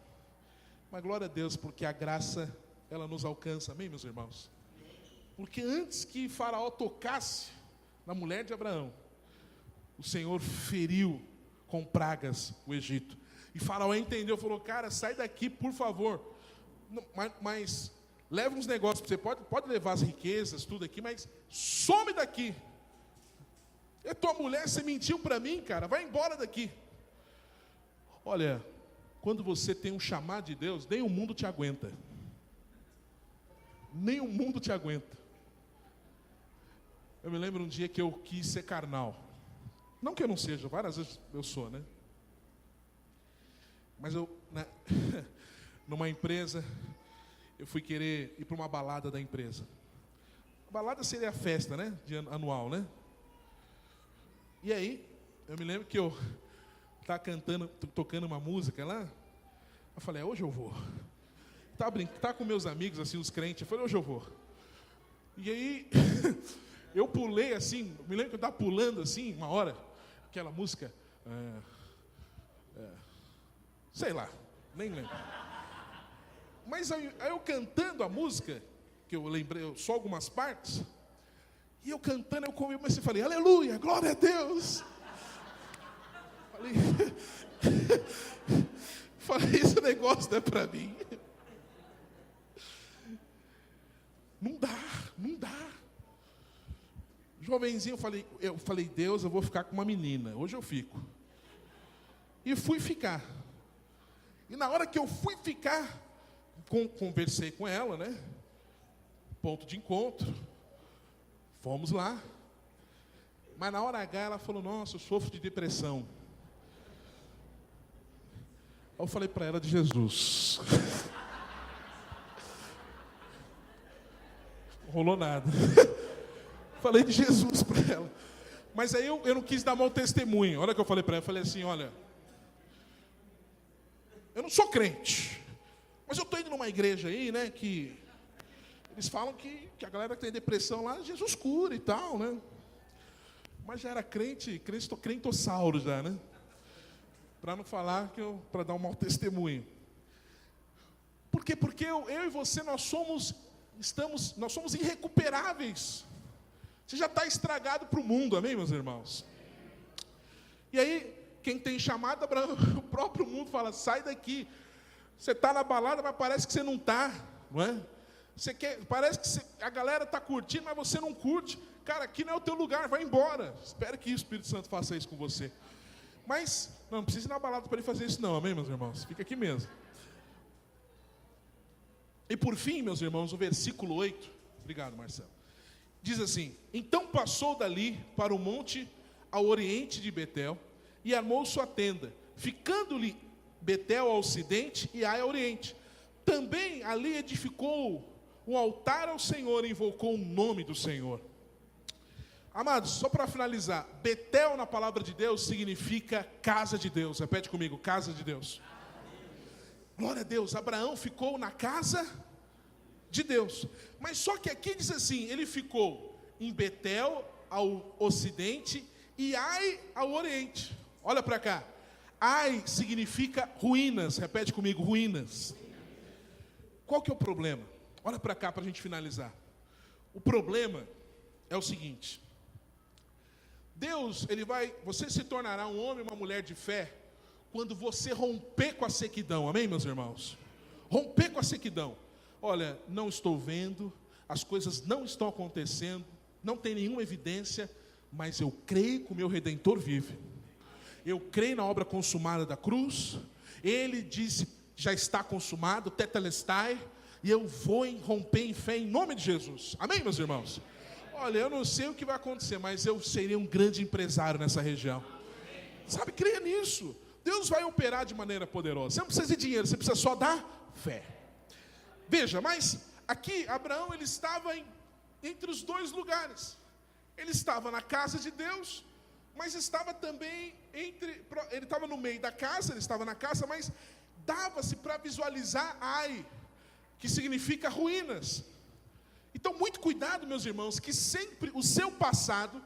Mas glória a Deus, porque a graça, ela nos alcança. Amém, meus irmãos? Porque antes que Faraó tocasse na mulher de Abraão, o Senhor feriu com pragas o Egito. E Faraó entendeu, falou, cara, sai daqui, por favor. Não, mas leva uns negócios para você, pode levar as riquezas, tudo aqui, mas some daqui. É tua mulher, você mentiu para mim, cara, vai embora daqui. Olha, quando você tem um chamado de Deus, nem o mundo te aguenta. Nem o mundo te aguenta. Eu me lembro um dia que eu quis ser carnal. Não que eu não seja, várias vezes eu sou, né? Mas eu, numa empresa, eu fui querer ir para uma balada da empresa. A balada seria a festa, né? Anual, né? E aí, eu me lembro que eu estava cantando, tocando uma música lá. Eu falei, hoje eu vou. Tava com meus amigos, assim, os crentes. Eu falei, hoje eu vou. E aí, eu pulei assim, me lembro que eu estava pulando assim, uma hora, aquela música, sei lá, nem lembro. Mas aí eu cantando a música, que eu lembrei só algumas partes, e eu cantando, eu comecei a falar, aleluia, glória a Deus. falei, esse negócio não é para mim. Não dá. Jovenzinho, eu falei, Deus, eu vou ficar com uma menina. Hoje eu fico. E fui ficar. E na hora que eu fui ficar, conversei com ela, né? Ponto de encontro. Fomos lá. Mas na hora H ela falou, nossa, eu sofro de depressão. Eu falei para ela de Jesus. Não rolou nada. Falei de Jesus para ela. Mas aí eu não quis dar mau testemunho. Olha o que eu falei para ela. Eu falei assim, olha, eu não sou crente, mas eu estou indo numa igreja aí, né, que eles falam que a galera que tem depressão lá, Jesus cura e tal, né? Mas já era crentossauro já, né? Para não falar para dar um mau testemunho. Por quê? Porque eu e você, nós somos irrecuperáveis. Você já está estragado para o mundo, amém, meus irmãos? E aí, quem tem chamada para o próprio mundo fala, sai daqui. Você está na balada, mas parece que você não está, não é? Parece que a galera está curtindo, mas você não curte. Cara, aqui não é o teu lugar, vai embora. Espero que o Espírito Santo faça isso com você. Mas, não precisa ir na balada para ele fazer isso não, amém, meus irmãos? Fica aqui mesmo. E por fim, meus irmãos, o versículo 8, obrigado, Marcelo, diz assim, então passou dali para o monte ao oriente de Betel, e armou sua tenda, ficando-lhe Betel ao ocidente e Ai ao oriente. Também ali edificou um altar ao Senhor e invocou o nome do Senhor. Amados, só para finalizar, Betel na palavra de Deus significa casa de Deus. Repete comigo, casa de Deus. Glória a Deus, Abraão ficou na casa de Deus. Mas só que aqui diz assim, ele ficou em Betel ao ocidente e Ai ao oriente. Olha para cá. Ai significa ruínas. Repete comigo, ruínas. Qual que é o problema? Olha para cá para a gente finalizar. O problema é o seguinte. Deus, você se tornará um homem e uma mulher de fé quando você romper com a sequidão. Amém, meus irmãos? Romper com a sequidão. Olha, não estou vendo, as coisas não estão acontecendo, não tem nenhuma evidência, mas eu creio que o meu Redentor vive. Eu creio na obra consumada da cruz. Ele disse, já está consumado, tetelestai, e eu vou romper em fé em nome de Jesus. Amém, meus irmãos? Olha, eu não sei o que vai acontecer, mas eu serei um grande empresário nessa região. Sabe, creia nisso. Deus vai operar de maneira poderosa. Você não precisa de dinheiro, você precisa só dar fé. Veja, mas aqui Abraão, ele estava entre os dois lugares. Ele estava na casa de Deus, mas estava também ele estava no meio da casa, ele estava na casa, mas dava-se para visualizar Ai, que significa ruínas. Então, muito cuidado, meus irmãos, que sempre o seu passado,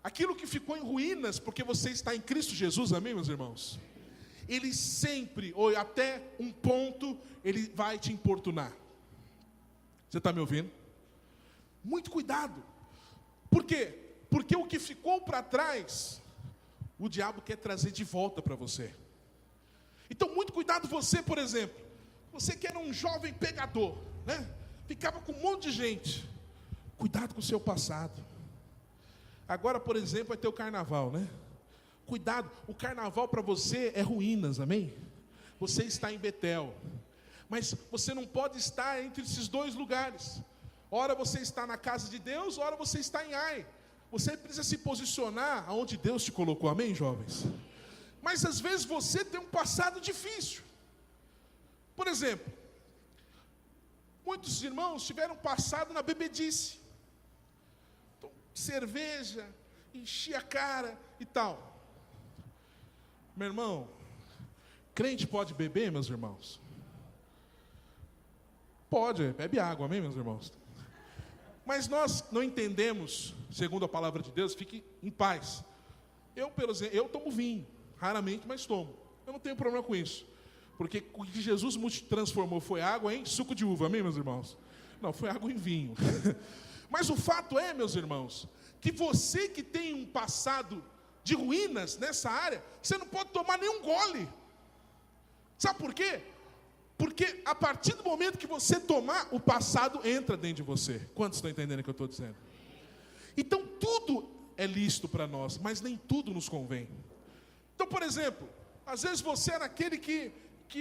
aquilo que ficou em ruínas, porque você está em Cristo Jesus, amém, meus irmãos? Ele sempre, ou até um ponto, ele vai te importunar. Você está me ouvindo? Muito cuidado. Por quê? Porque o que ficou para trás, o diabo quer trazer de volta para você. Então, muito cuidado você, por exemplo. Você que era um jovem pegador, né? Ficava com um monte de gente. Cuidado com o seu passado. Agora, por exemplo, vai ter o carnaval, né? Cuidado, o carnaval para você é ruínas, amém? Você está em Betel. Mas você não pode estar entre esses dois lugares. Ora você está na casa de Deus, ora você está em Ai. Você precisa se posicionar aonde Deus te colocou, amém, jovens? Mas às vezes você tem um passado difícil. Por exemplo, muitos irmãos tiveram passado na bebedice. Então, cerveja, enchia a cara e tal. Meu irmão, crente pode beber, meus irmãos? Pode, bebe água, amém, meus irmãos? Mas nós não entendemos, segundo a palavra de Deus, fique em paz. Eu, por exemplo, eu tomo vinho, raramente, mas tomo. Eu não tenho problema com isso. Porque o que Jesus transformou foi água em suco de uva, amém, meus irmãos? Não, foi água em vinho. Mas o fato é, meus irmãos, que você que tem um passado de ruínas nessa área, você não pode tomar nenhum gole. Sabe por quê? Porque a partir do momento que você tomar, o passado entra dentro de você. Quantos estão entendendo o que eu estou dizendo? Então tudo é lícito para nós, mas nem tudo nos convém. Então, por exemplo, às vezes você era aquele que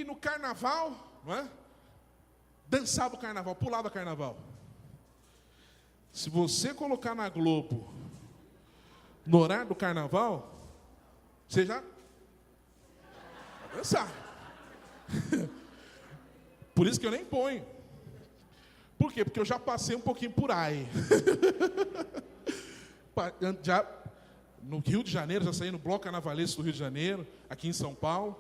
no carnaval, não é? Dançava o carnaval, pulava carnaval. Se você colocar na Globo, no horário do carnaval, você já vai dançar. Por isso que eu nem ponho. Por quê? Porque eu já passei um pouquinho por aí. Já, no Rio de Janeiro, já saí no Bloco Carnavalesco do Rio de Janeiro, aqui em São Paulo.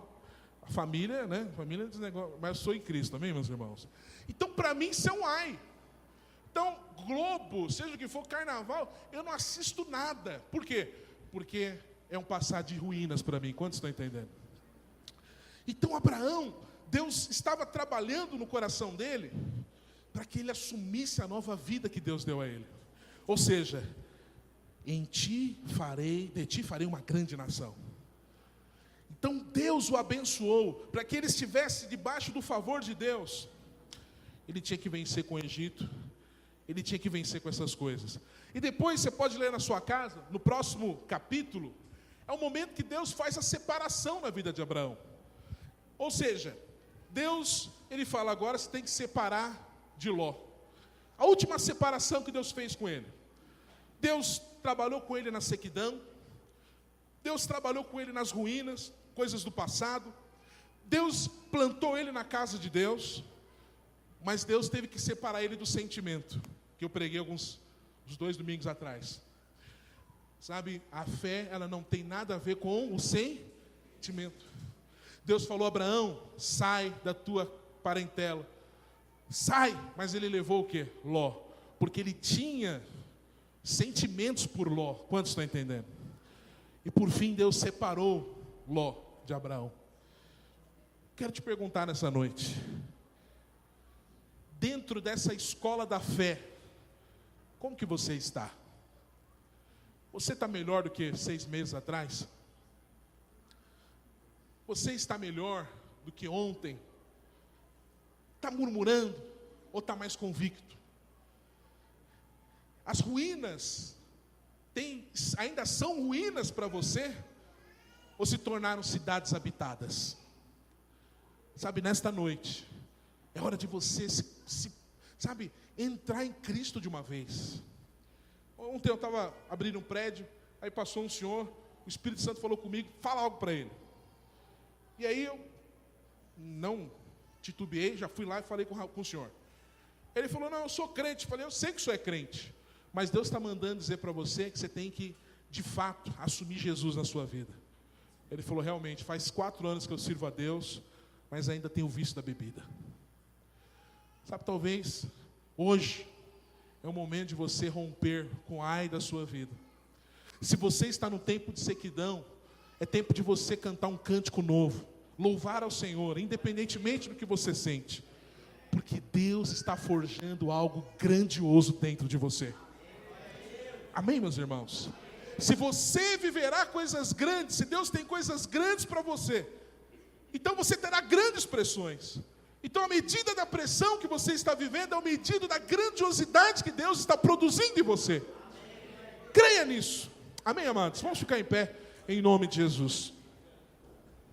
A família, né? Família desse negócio, mas eu sou em Cristo também, meus irmãos. Então, para mim, isso é um ai. Então, Globo, seja o que for, carnaval, eu não assisto nada. Por quê? Porque é um passar de ruínas para mim. Quantos estão entendendo? Então, Abraão, Deus estava trabalhando no coração dele para que ele assumisse a nova vida que Deus deu a ele. Ou seja, de ti farei uma grande nação. Então Deus o abençoou para que ele estivesse debaixo do favor de Deus. Ele tinha que vencer com o Egito, ele tinha que vencer com essas coisas. E depois você pode ler na sua casa, no próximo capítulo, é o momento que Deus faz a separação na vida de Abraão. Ou seja, Deus, ele fala agora, você tem que separar de Ló. A última separação que Deus fez com ele. Deus trabalhou com ele na sequidão, Deus trabalhou com ele nas ruínas, coisas do passado. Deus plantou ele na casa de Deus, mas Deus teve que separar ele do sentimento, que eu preguei uns 2 domingos atrás. Sabe, a fé, ela não tem nada a ver com o sentimento. Deus falou: Abraão, sai da tua parentela. Sai, mas ele levou o quê? Ló, porque ele tinha sentimentos por Ló. Quantos estão entendendo? E por fim Deus separou Ló de Abraão. Quero te perguntar nessa noite, dentro dessa escola da fé, como que você está? Você está melhor do que 6 meses atrás? Você está melhor do que ontem? Está murmurando ou está mais convicto? As ruínas ainda são ruínas para você? Ou se tornaram cidades habitadas? Sabe, nesta noite, é hora de você sabe, entrar em Cristo de uma vez. Ontem eu estava abrindo um prédio, aí passou um senhor, o Espírito Santo falou comigo: fala algo para ele. E aí eu não titubeei, já fui lá e falei com o senhor. Ele falou: não, eu sou crente. Eu falei: eu sei que o senhor é crente, mas Deus está mandando dizer para você que você tem que, de fato, assumir Jesus na sua vida. Ele falou: realmente, faz 4 anos que eu sirvo a Deus, mas ainda tenho vício da bebida. Sabe, talvez hoje é o momento de você romper com o ai da sua vida. Se você está no tempo de sequidão, é tempo de você cantar um cântico novo, louvar ao Senhor, independentemente do que você sente, porque Deus está forjando algo grandioso dentro de você. Amém, meus irmãos? Se você viverá coisas grandes, se Deus tem coisas grandes para você, então você terá grandes pressões. Então a medida da pressão que você está vivendo é a medida da grandiosidade que Deus está produzindo em você. Creia nisso. Amém, amados? Vamos ficar em pé, em nome de Jesus.